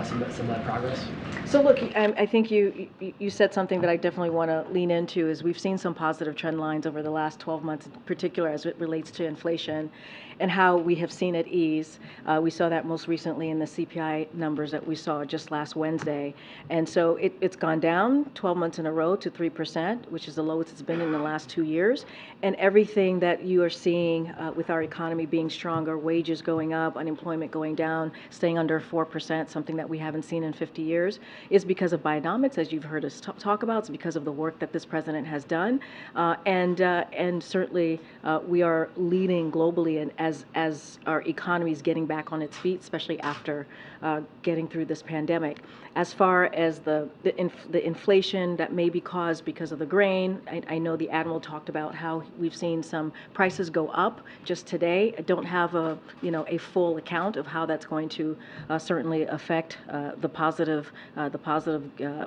some of that progress? So look, I think you said something that I definitely want to lean into, is we've seen some positive trend lines over the last 12 months in particular as it relates to inflation and how we have seen it ease. We saw that most recently in the CPI numbers that we saw just last Wednesday. And so it's gone down 12 months in a row to 3%, which is the lowest it's been in the last 2 years. And everything that you are seeing with our economy being stronger, wages going up, unemployment going down, staying under 4%, something that we haven't seen in 50 years, is because of Bidenomics, as you've heard us talk about. It's because of the work that this president has done. And certainly we are leading globally and as our economy is getting back on its feet, especially after getting through this pandemic. As far as the inflation that may be caused because of the grain, I know the Admiral talked about how we've seen some prices go up just today. I don't have a full account of how that's going to certainly affect the positive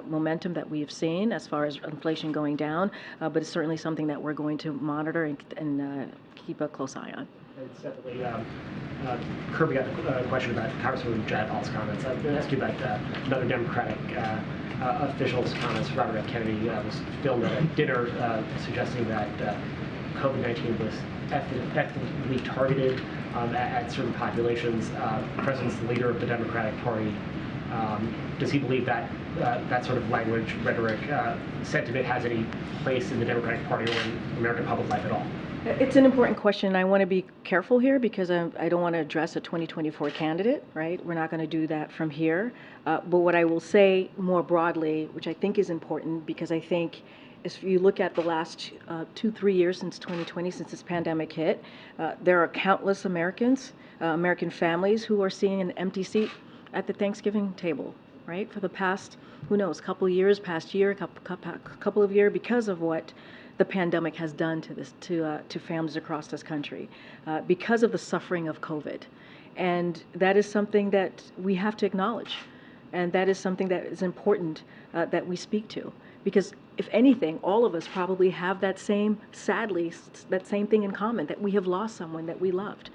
momentum that we've seen as far as inflation going down, but it's certainly something that we're going to monitor and keep a close eye on. And separately, Kirby got a question about Congresswoman Jayapal's comments. I'm going to ask you about another Democratic official's comments. Robert F. Kennedy was filmed at a dinner suggesting that COVID-19 was ethnically targeted at certain populations. The president's the leader of the Democratic Party. Does he believe that that sort of language, rhetoric, sentiment has any place in the Democratic Party or in American public life at all? It's an important question. I want to be careful here because I don't want to address a 2024 candidate, right? We're not going to do that from here. But what I will say more broadly, which I think is important, because I think if you look at the last 2-3 years since 2020, since this pandemic hit, there are countless Americans, American families who are seeing an empty seat at the Thanksgiving table, right? For the past, who knows, couple of years, past year, couple of years, because of what the pandemic has done to families across this country, because of the suffering of COVID. And that is something that we have to acknowledge. And that is something that is important that we speak to. Because if anything, all of us probably have that same, sadly, that same thing in common, that we have lost someone that we loved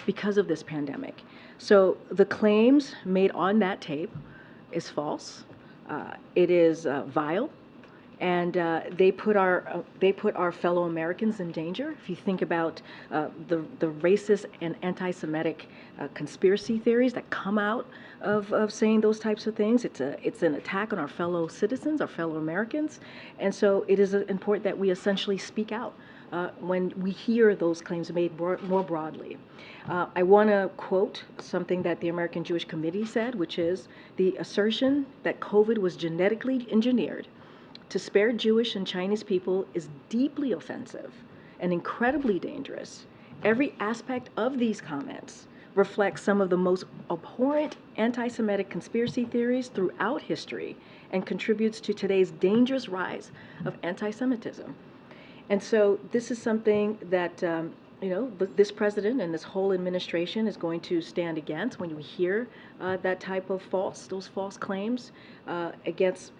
because of this pandemic. So the claims made on that tape is false. It is vile. And they put our fellow Americans in danger. If you think about the racist and anti-Semitic conspiracy theories that come out of saying those types of things, it's an attack on our fellow citizens, our fellow Americans, and so it is important that we essentially speak out when we hear those claims made more broadly. I want to quote something that the American Jewish Committee said, which is the assertion that COVID was genetically engineered to spare Jewish and Chinese people is deeply offensive and incredibly dangerous. Every aspect of these comments reflects some of the most abhorrent anti-Semitic conspiracy theories throughout history and contributes to today's dangerous rise of anti-Semitism. And so this is something that this president and this whole administration is going to stand against when we hear that type of those false claims against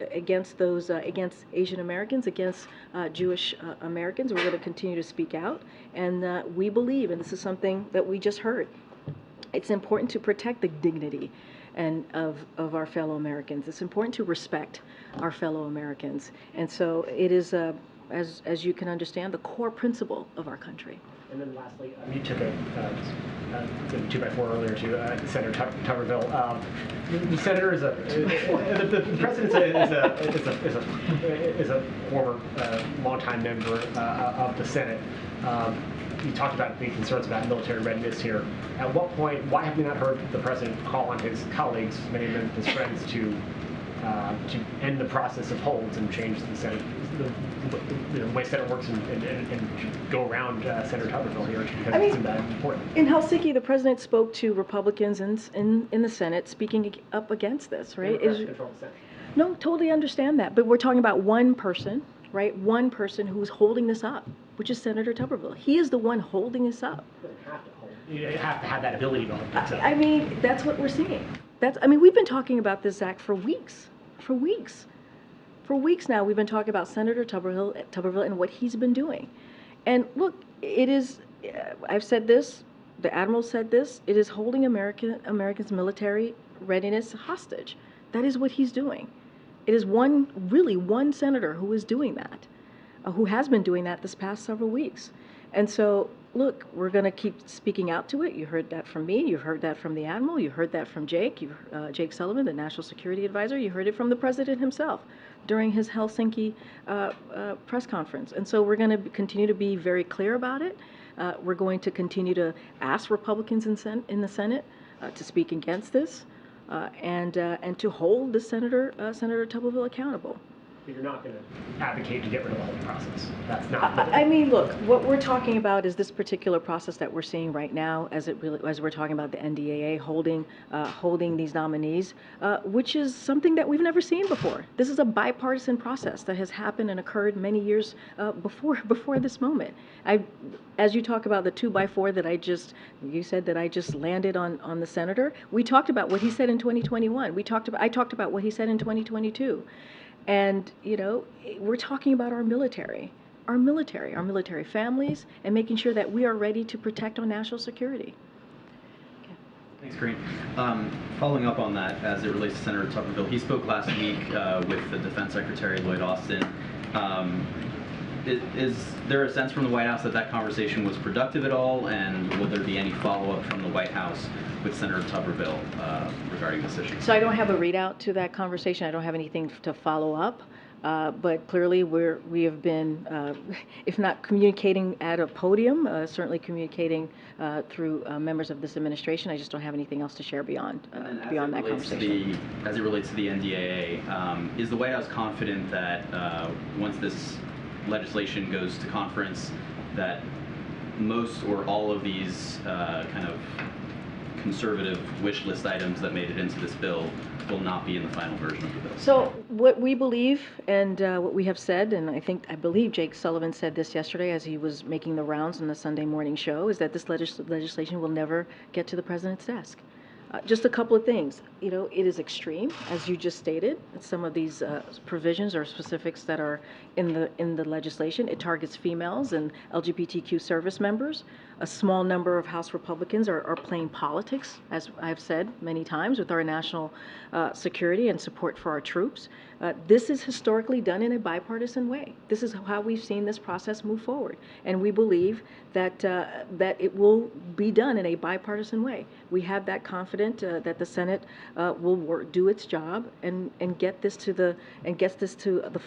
Asian Americans, against Jewish Americans. We're going to continue to speak out, and we believe, and this is something that we just heard, It's important to protect the dignity and of our fellow Americans. It's important to respect our fellow Americans. And so it is, as you can understand, the core principle of our country. And then lastly, you took a 2x4 earlier to Senator Tuberville. The senator is the president is a former longtime member of the Senate. You talked about the concerns about military readiness here. At what point, why have we not heard the president call on his colleagues, many of them his friends, to end the process of holds and change the Senate, the way Senate works and go around Senator Tuberville here because it's important. In Helsinki, the president spoke to Republicans in the Senate, speaking up against this, right? Control the Senate. No, totally understand that. But we're talking about one person, right? One person who's holding this up, which is Senator Tuberville. He is the one holding this up. You have to have that ability to hold things up. I mean, that's what we're seeing. We've been talking about this, Zach, for weeks. For weeks now, we've been talking about Senator Tuberville and what he's been doing. And look, it is, I've said this, the Admiral said this, it is holding Americans' military readiness hostage. That is what he's doing. It is one senator who is doing that, who has been doing that this past several weeks. And so, look, we're going to keep speaking out to it. You heard that from me. You heard that from the Admiral. You heard that from Jake. Jake Sullivan, the National Security Advisor. You heard it from the President himself during his Helsinki press conference. And so we're going to continue to be very clear about it. We're going to continue to ask Republicans in the Senate to speak against this and to hold the Senator Tuberville accountable. But you're not going to advocate to get rid of the whole process. That's not. I mean, look, what we're talking about is this particular process that we're seeing right now, as we're talking about the NDAA holding these nominees, which is something that we've never seen before. This is a bipartisan process that has happened and occurred many years before this moment. As you talk about the 2x4 that you said that I just landed on the senator. We talked about what he said in 2021. I talked about what he said in 2022. And, we're talking about our military families, and making sure that we are ready to protect our national security. Okay. Thanks, Karine. Following up on that, as it relates to Senator Tuberville, he spoke last week with the Defense Secretary, Lloyd Austin. Is there a sense from the White House that conversation was productive at all, and will there be any follow-up from the White House with Senator Tuberville regarding this issue? So I don't have a readout to that conversation. I don't have anything to follow up. But clearly we have been, if not communicating at a podium, certainly communicating through members of this administration. I just don't have anything else to share beyond that conversation. As it relates to the NDAA, is the White House confident that once this legislation goes to conference, that most or all of these kind of conservative wish list items that made it into this bill will not be in the final version of the bill? So what we believe and what we have said, and I believe Jake Sullivan said this yesterday as he was making the rounds on the Sunday morning show, is that this legislation will never get to the president's desk. Just a couple of things. It is extreme, as you just stated. Some of these provisions or specifics that are in the legislation. It targets females and LGBTQ service members. A small number of House Republicans are playing politics, as I've said many times, with our national security and support for our troops. This is historically done in a bipartisan way. This is how we've seen this process move forward, and we believe that it will be done in a bipartisan way. We have that confidence that the Senate will do its job and get this to the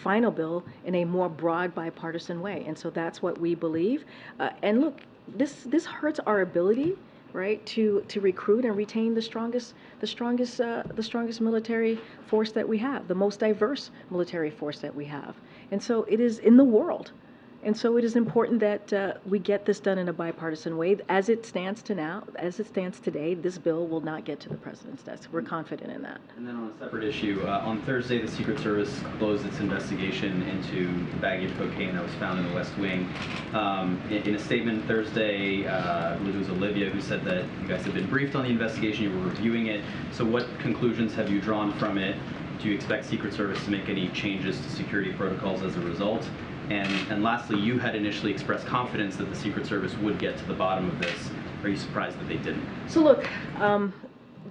final bill in a more broad bipartisan way. And so that's what we believe. And look, this hurts our ability, right, to recruit and retain the strongest military force that we have, the most diverse military force that we have. And so it is in the world. And so it is important that we get this done in a bipartisan way. As it stands today, this bill will not get to the president's desk. We're confident in that. And then on a separate issue, on Thursday, the Secret Service closed its investigation into the baggie of cocaine that was found in the West Wing. In a statement Thursday, I believe it was Olivia who said that you guys had been briefed on the investigation, you were reviewing it. So what conclusions have you drawn from it? Do you expect Secret Service to make any changes to security protocols as a result? And lastly, you had initially expressed confidence that the Secret Service would get to the bottom of this. are you surprised that they didn't? So look,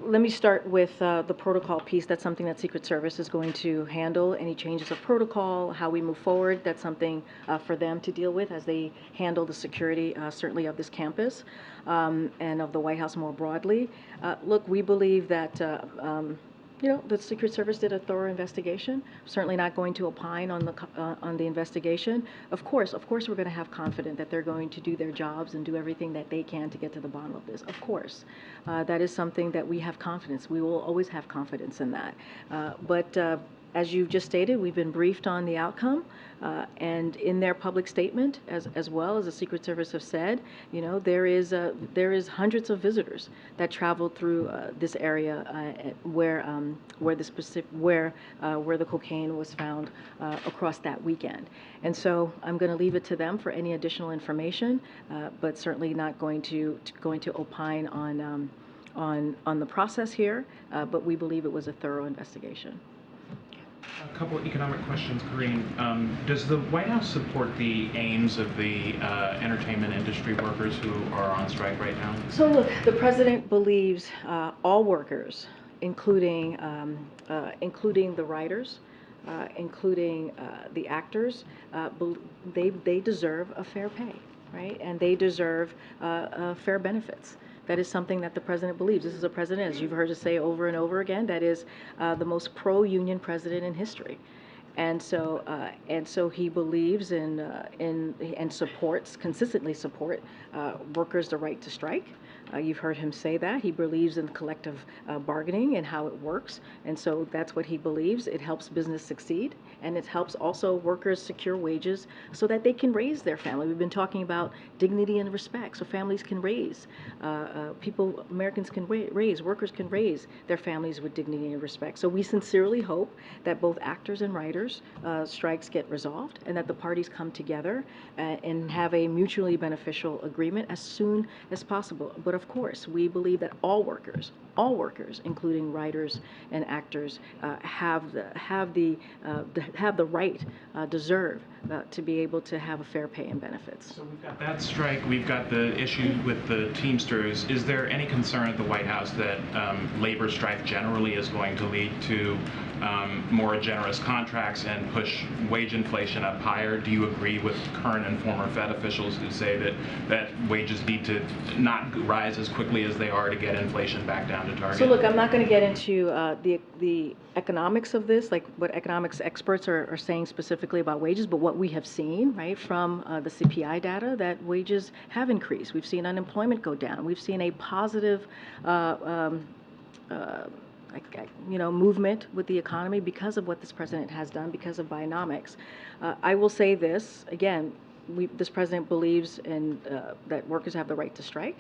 let me start with the protocol piece. That's something that Secret Service is going to handle. Any changes of protocol, how we move forward, that's something for them to deal with as they handle the security, certainly of this campus and of the White House more broadly. Look, we believe that the Secret Service did a thorough investigation. Certainly not going to opine on the investigation. Of course, we're going to have confidence that they're going to do their jobs and do everything that they can to get to the bottom of this. Of course, that is something that we have confidence. We will always have confidence in that. But as you just stated, we've been briefed on the outcome, and in their public statement, as well as the Secret Service have said, there is hundreds of visitors that traveled through this area where the cocaine was found across that weekend. And so I'm going to leave it to them for any additional information, but certainly not going to opine on the process here. But we believe it was a thorough investigation. A couple of economic questions, Karine. Does the White House support the aims of the entertainment industry workers who are on strike right now? So look, the president believes all workers, including the writers, including the actors, they deserve a fair pay, right? And they deserve fair benefits. That is something that the president believes. This is a president, as you've heard us say over and over again, that is the most pro-union president in history. And so he believes in and consistently support workers' the right to strike. You've heard him say that. He believes in collective bargaining and how it works. And so that's what he believes. It helps business succeed, and it helps also workers secure wages so that they can raise their family. We've been talking about dignity and respect, so families can raise, Americans can raise, workers can raise their families with dignity and respect. So we sincerely hope that both actors and writers strikes get resolved, and that the parties come together and have a mutually beneficial agreement as soon as possible. But of course, we believe that all workers, including writers and actors, have the right, deserve to be able to have a fair pay and benefits. So we've got that strike, we've got the issue with the Teamsters. Is there any concern at the White House that labor strife generally is going to lead to more generous contracts and push wage inflation up higher? Do you agree with current and former Fed officials who say that wages need to not rise as quickly as they are to get inflation back down to target? So look, I'm not going to get into the economics of this, like what economics experts are saying specifically about wages, but what we have seen, right, from the CPI data, that wages have increased. We've seen unemployment go down. We've seen a positive movement with the economy because of what this president has done, because of Bionomics. I will say this, again, this president believes in that workers have the right to strike.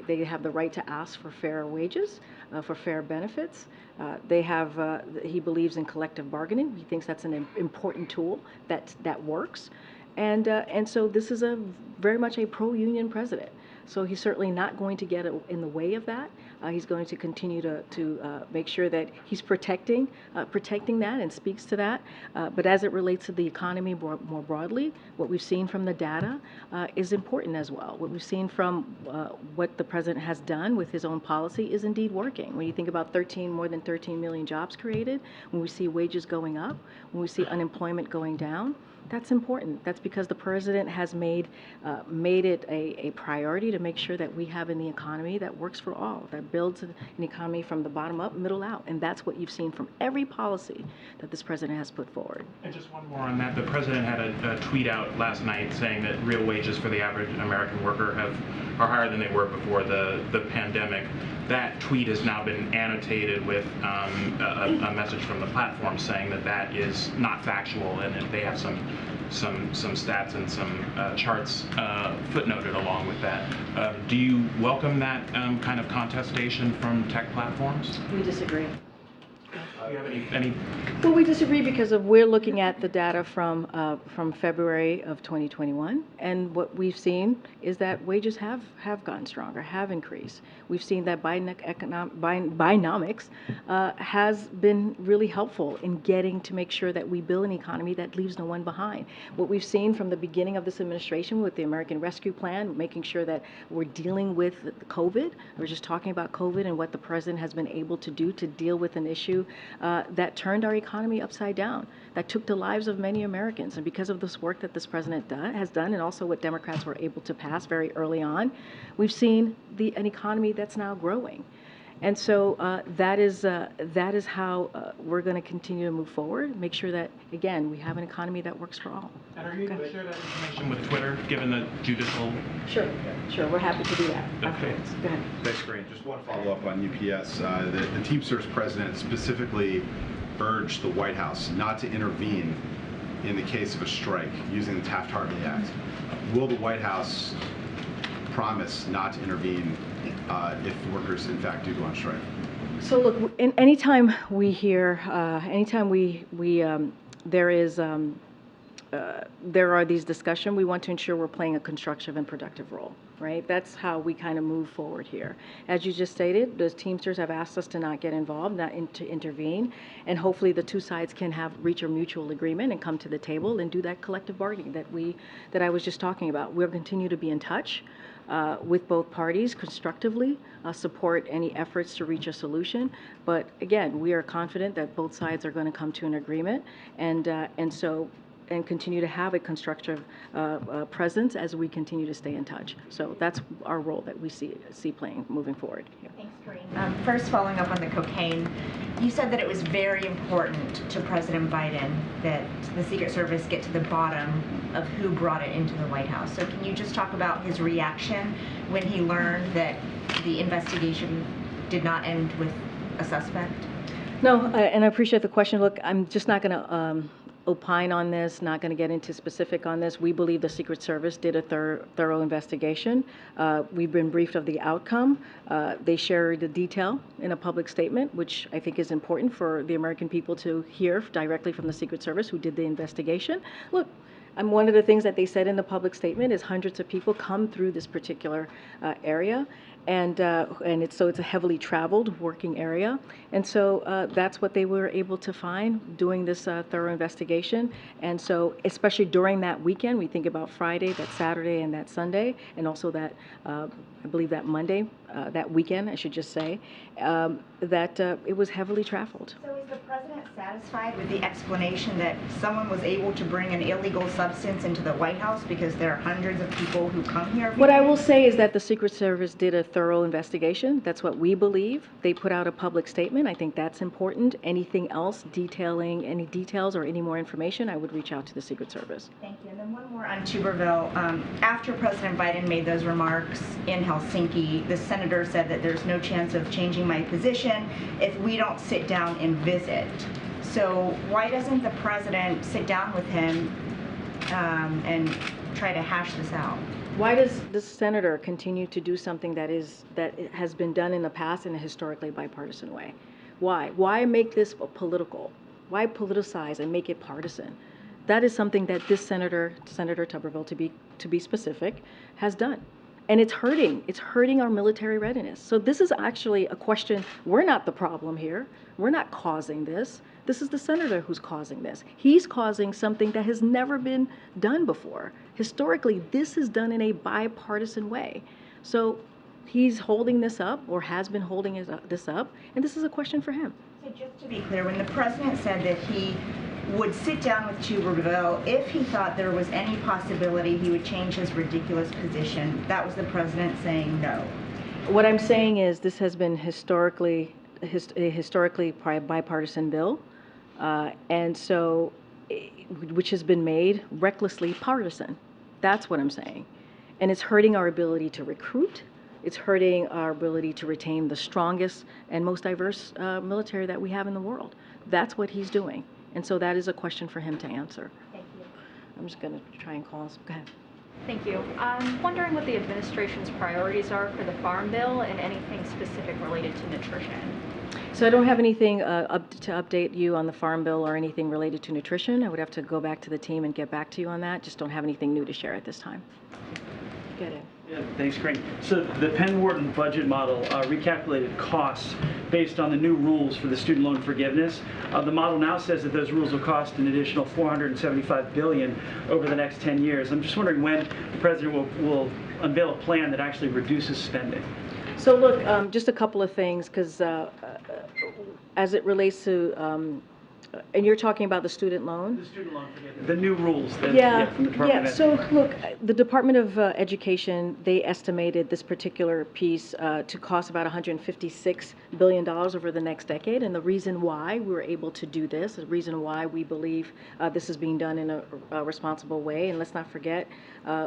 They have the right to ask for fair wages, for fair benefits. He believes in collective bargaining. He thinks that's an important tool that works. And so this is very much a pro-union president. So he's certainly not going to get in the way of that. He's going to continue to make sure that he's protecting that and speaks to that. But as it relates to the economy more broadly, what we've seen from the data is important as well. What we've seen from what the president has done with his own policy is indeed working. When you think about more than 13 million jobs created, when we see wages going up, when we see unemployment going down, that's important. That's because the president has made it a priority to make sure that we have an economy that works for all, that builds an economy from the bottom up, middle out. And that's what you've seen from every policy that this president has put forward. And just one more on that. The president had a tweet out last night saying that real wages for the average American worker are higher than they were before the pandemic. That tweet has now been annotated with a message from the platform saying that is not factual, and that they have some stats and some charts footnoted along with that. Do you welcome that kind of contestation from tech platforms? We disagree. Do you have any? Well, we disagree because we're looking at the data from February of 2021, and what we've seen is that wages have gotten stronger, have increased. We've seen that Bidenomics has been really helpful in getting to make sure that we build an economy that leaves no one behind. What we've seen from the beginning of this administration with the American Rescue Plan, making sure that we're dealing with COVID. We're just talking about COVID and what the president has been able to do to deal with an issue that turned our economy upside down, that took the lives of many Americans. And because of this work that this president has done, and also what Democrats were able to pass very early on, we've seen an economy that's now growing. And so that is how we're going to continue to move forward, make sure that, again, we have an economy that works for all. And are you able to share that information with Twitter, given the judicial? Sure, we're happy to do that afterwards. Go ahead. Thanks, Karine. Just one follow-up on UPS. The Teamsters president specifically urged the White House not to intervene in the case of a strike using the Taft-Hartley Act. Will the White House promise not to intervene if workers, in fact, do go on strike? So look, anytime we hear, there are these discussions, we want to ensure we're playing a constructive and productive role, right? That's how we kind of move forward here. As you just stated, the Teamsters have asked us to not get involved, to intervene, and hopefully the two sides can reach a mutual agreement and come to the table and do that collective bargaining that I was just talking about. We'll continue to be in touch with both parties constructively, support any efforts to reach a solution. But again, we are confident that both sides are going to come to an agreement, and continue to have a constructive presence as we continue to stay in touch. So that's our role that we see playing moving forward. Yeah. Thanks, Karine. First, following up on the cocaine, you said that it was very important to President Biden that the Secret Service get to the bottom of who brought it into the White House. So can you just talk about his reaction when he learned that the investigation did not end with a suspect? No, and I appreciate the question. Look, I'm just not going to opine on this, not going to get into specific on this. We believe the Secret Service did a thorough investigation. We've been briefed of the outcome. They shared the detail in a public statement, which I think is important for the American people to hear directly from the Secret Service who did the investigation. Look, one of the things that they said in the public statement is hundreds of people come through this particular area, and it's a heavily traveled working area, and so that's what they were able to find doing this thorough investigation. And so, especially during that weekend, we think about Friday, that Saturday, and that Sunday, and also that I believe that Monday, that weekend, I should just say, that it was heavily traveled. So is the president satisfied with the explanation that someone was able to bring an illegal substance into the White House because there are hundreds of people who come here? What I will say is that the Secret Service did a thorough investigation. That's what we believe. They put out a public statement. I think that's important. Anything else detailing any details or any more information, I would reach out to the Secret Service. Thank you. And then one more on Tuberville. After President Biden made those remarks in Helsinki, the senator said that there's no chance of changing my position if we don't sit down and visit. So why doesn't the president sit down with him and try to hash this out? Why does this senator continue to do something that has been done in the past in a historically bipartisan way? Why? Why make this political? Why politicize and make it partisan? That is something that this Senator Tuberville, to be specific, has done. And it's hurting our military readiness. So this is actually a question, we're not the problem here. We're not causing this. This is the senator who's causing this. He's causing something that has never been done before. Historically, this is done in a bipartisan way. So he's holding this up, or has been holding this up, and this is a question for him. So just to be clear, when the president said that he would sit down with Tuberville if he thought there was any possibility he would change his ridiculous position, that was the president saying no. What I'm saying is this has been historically a bipartisan bill, and so which has been made recklessly partisan. That's what I'm saying. And it's hurting our ability to recruit. It's hurting our ability to retain the strongest and most diverse military that we have in the world. That's what he's doing. And so that is a question for him to answer. Thank you. I'm just going to try and call us. Go ahead. Thank you. I'm wondering what the administration's priorities are for the Farm Bill and anything specific related to nutrition. So I don't have anything to update you on the Farm Bill or anything related to nutrition. I would have to go back to the team and get back to you on that. Just don't have anything new to share at this time. Get it. Yeah, thanks, Karine. So the Penn Wharton budget model recalculated costs based on the new rules for the student loan forgiveness. The model now says that those rules will cost an additional $475 billion over the next 10 years. I'm just wondering when the president will unveil a plan that actually reduces spending. So look, just a couple of things, because as it relates to, and you're talking about the student loan? The student loan forgiveness. The new rules that, from the Department of So look, the Department of Education, they estimated this particular piece to cost about $156 billion over the next decade. And the reason why we were able to do this, the reason why we believe this is being done in a responsible way, and let's not forget,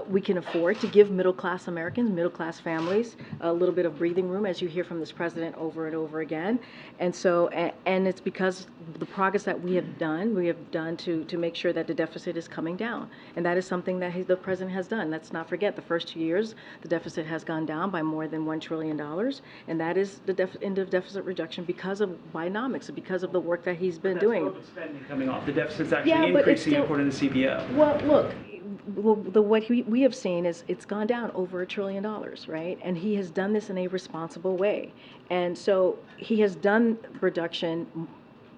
we can afford to give middle-class Americans, middle-class families, a little bit of breathing room, as you hear from this president over and over again. And so, and it's because the progress that we have done to make sure that the deficit is coming down. And that is something that the president has done. Let's not forget, the first 2 years, the deficit has gone down by more than $1 trillion. And that is the end of deficit reduction because of Bidenomics, because of the work that he's been doing. COVID spending coming off. The deficit's actually increasing according to the CBO. Well, look, what we have seen is it's gone down over $1 trillion, right? And he has done this in a responsible way. And so he has done reduction.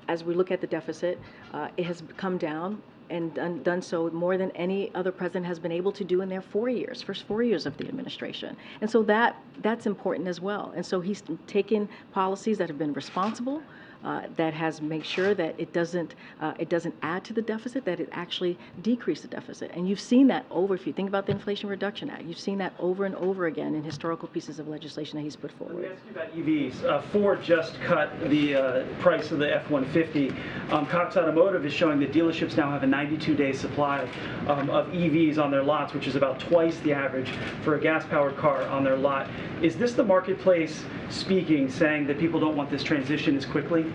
As we look at the deficit, it has come down and done so more than any other president has been able to do in their first 4 years of the administration. And so that's important as well. And so he's taken policies that have been responsible, that has made sure that it doesn't add to the deficit, that it actually decrease the deficit. And you've seen that if you think about the Inflation Reduction Act, you've seen that over and over again in historical pieces of legislation that he's put forward. Let me ask you about EVs. Ford just cut the price of the F-150. Cox Automotive is showing that dealerships now have a 92-day supply of EVs on their lots, which is about twice the average for a gas-powered car on their lot. Is this the marketplace speaking, saying that people don't want this transition as quickly?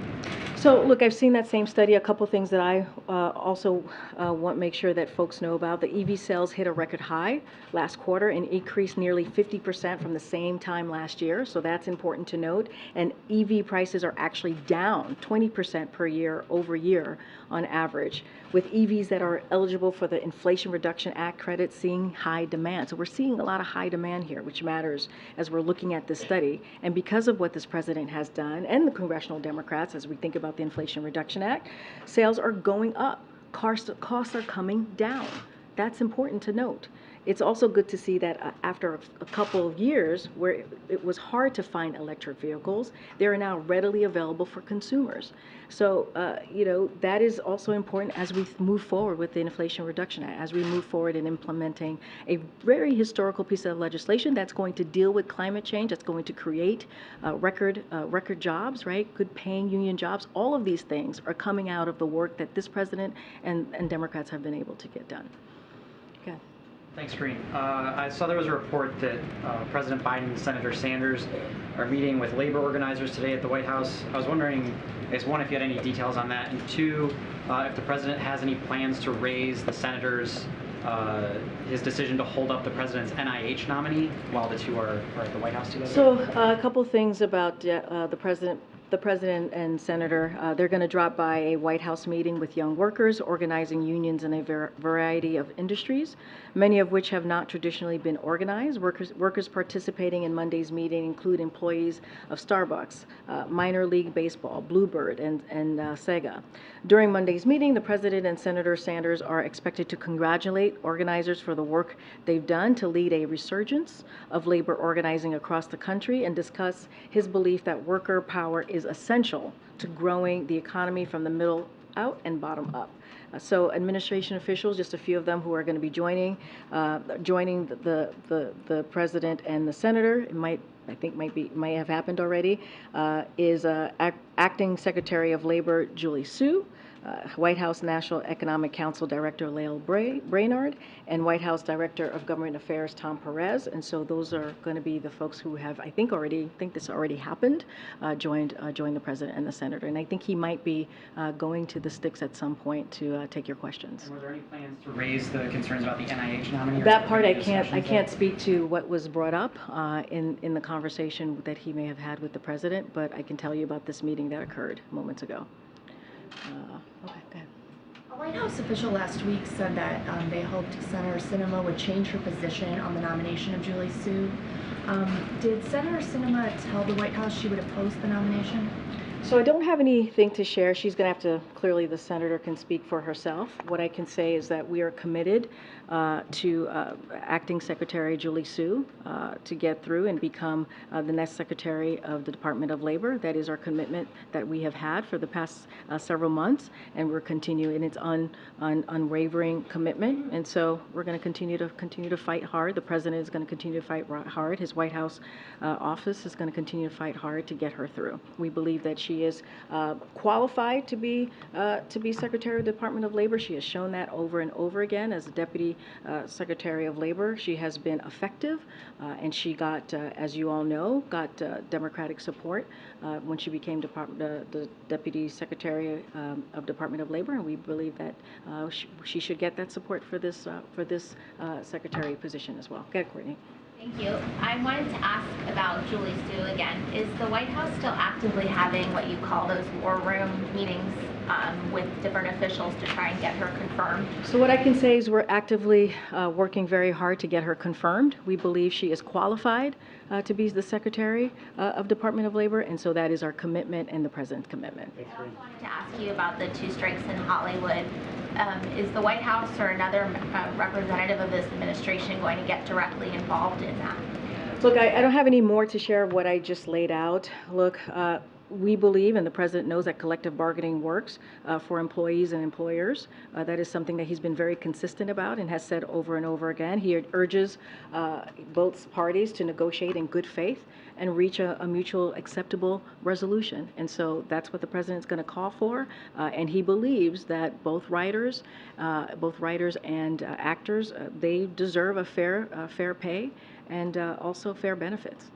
So look, I've seen that same study. A couple things that I also want to make sure that folks know about. The EV sales hit a record high last quarter and increased nearly 50% from the same time last year. So that's important to note. And EV prices are actually down 20% per year over year on average, with EVs that are eligible for the Inflation Reduction Act credit seeing high demand. So we're seeing a lot of high demand here, which matters as we're looking at this study. And because of what this president has done, and the congressional Democrats, as we think about the Inflation Reduction Act, sales are going up. Costs are coming down. That's important to note. It's also good to see that after a couple of years where it was hard to find electric vehicles, they are now readily available for consumers. So, that is also important as we move forward with the Inflation Reduction Act, as we move forward in implementing a very historical piece of legislation that's going to deal with climate change, that's going to create record jobs, right? Good paying union jobs. All of these things are coming out of the work that this president and Democrats have been able to get done. Okay. Thanks, Karine. I saw there was a report that President Biden and Senator Sanders are meeting with labor organizers today at the White House. I was wondering, one, if you had any details on that, and two, if the president has any plans to raise the senators' his decision to hold up the president's NIH nominee while the two are at the White House together. So a couple things about the president and senator. They're going to drop by a White House meeting with young workers, organizing unions in a variety of industries, many of which have not traditionally been organized. Workers participating in Monday's meeting include employees of Starbucks, minor league baseball, Bluebird, and Sega. During Monday's meeting, the president and Senator Sanders are expected to congratulate organizers for the work they've done to lead a resurgence of labor organizing across the country and discuss his belief that worker power is essential to growing the economy from the middle out and bottom up. So administration officials, just a few of them who are going to be joining the president and the senator, it might have happened already, is Acting Secretary of Labor Julie Su, White House National Economic Council Director Lael Brainard, and White House Director of Government Affairs Tom Perez. And so those are going to be the folks who have, I think this already happened, joined the president and the senator. And I think he might be going to the sticks at some point to take your questions. And were there any plans to raise the concerns about the NIH nominee? That part I can't speak to what was brought up in the conversation that he may have had with the president, but I can tell you about this meeting that occurred moments ago. Okay, go ahead. A White House official last week said that they hoped Senator Sinema would change her position on the nomination of Julie Su. Did Senator Sinema tell the White House she would oppose the nomination? So I don't have anything to share. She's going to have to, clearly the senator can speak for herself. What I can say is that we are committed to Acting Secretary Julie Su to get through and become the next Secretary of the Department of Labor. That is our commitment that we have had for the past several months, and we're continuing its unwavering commitment. And so we're going to continue to fight hard. The president is going to continue to fight hard. His White House office is going to continue to fight hard to get her through. We believe that she is qualified to be Secretary of the Department of Labor. She has shown that over and over again as a Deputy Secretary of Labor. She has been effective, and she got, as you all know, got Democratic support when she became the Deputy Secretary of Department of Labor, and we believe that she should get that support for this secretary position as well. Go ahead, Courtney. Thank you. I wanted to ask about Julie Su again. Is the White House still actively having what you call those war room meetings with different officials to try and get her confirmed? So what I can say is we're actively working very hard to get her confirmed. We believe she is qualified to be the Secretary of Department of Labor, and so that is our commitment and the President's commitment. I also wanted to ask you about the two strikes in Hollywood. Is the White House or another representative of this administration going to get directly involved in that? Look, I don't have any more to share of what I just laid out. Look, we believe, and the President knows, that collective bargaining works for employees and employers. That is something that he's been very consistent about and has said over and over again. He urges both parties to negotiate in good faith and reach a mutual acceptable resolution. And so that's what the President's going to call for. And he believes that both writers and actors, they deserve a fair pay and also fair benefits.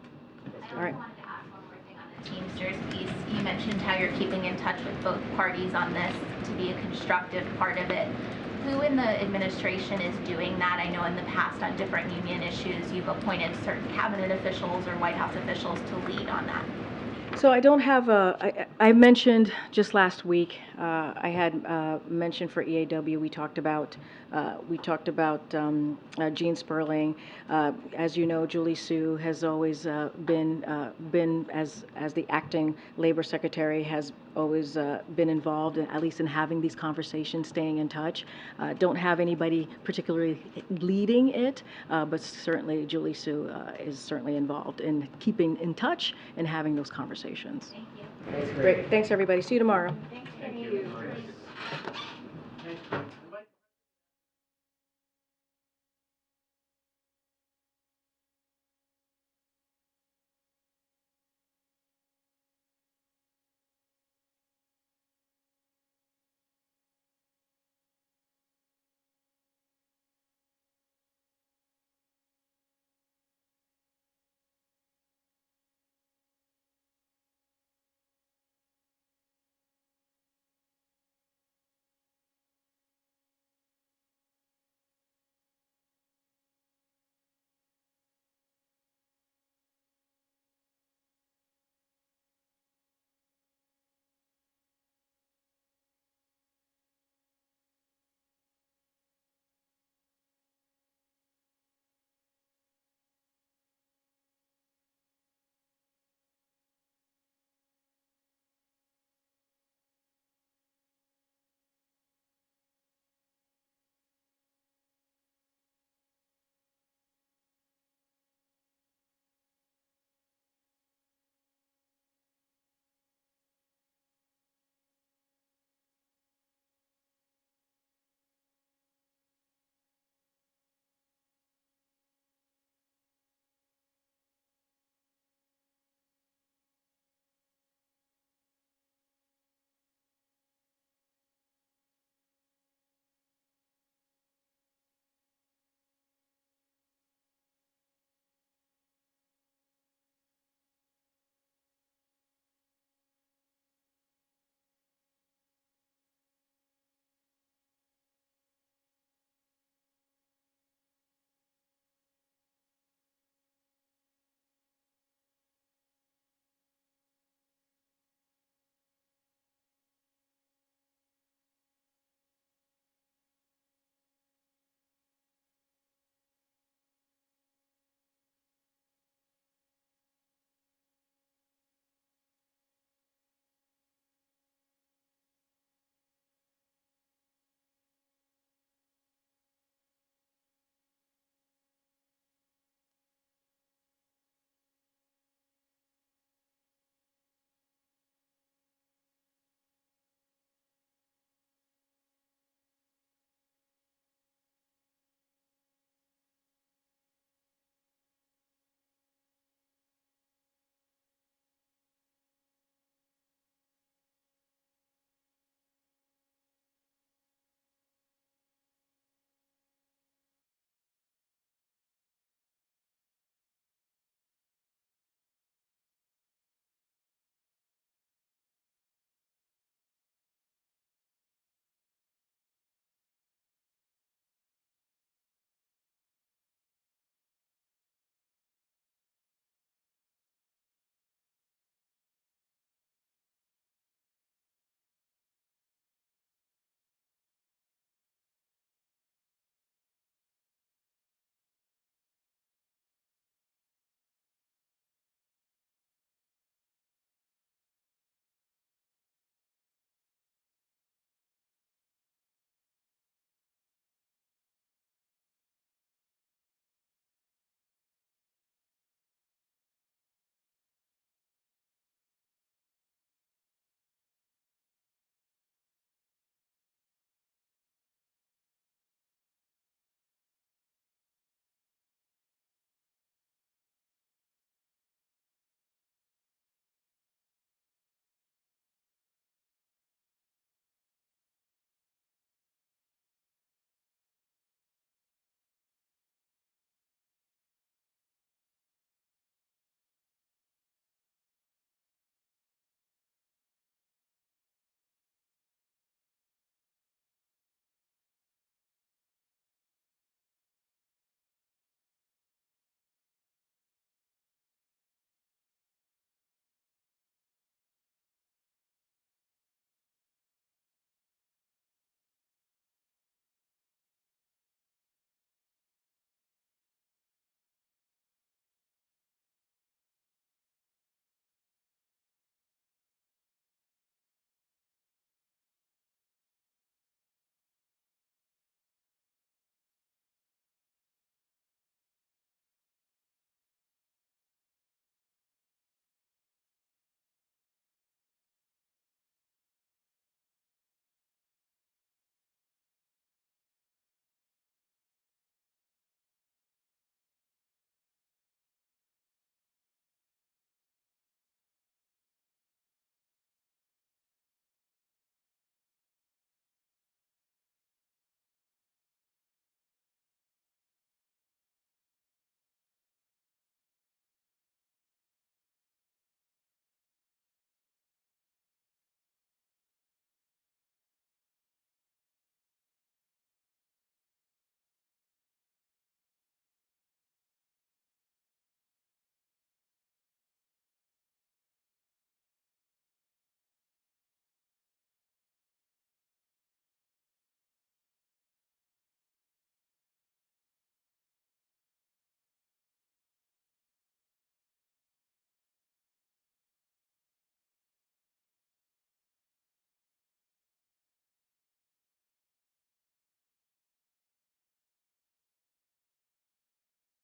All right. Teamsters piece, you mentioned how you're keeping in touch with both parties on this to be a constructive part of it. Who in the administration is doing that? I know in the past on different union issues you've appointed certain cabinet officials or White House officials to lead on that. So I don't have I mentioned just last week, I had mentioned for EAW, we talked about Gene Sperling. As you know, Julie Su has always been as the acting labor secretary, has always been involved at least in having these conversations, staying in touch. Don't have anybody particularly leading it, but certainly Julie Su is certainly involved in keeping in touch and having those conversations. Thank you. Great. Thanks, everybody. See you tomorrow.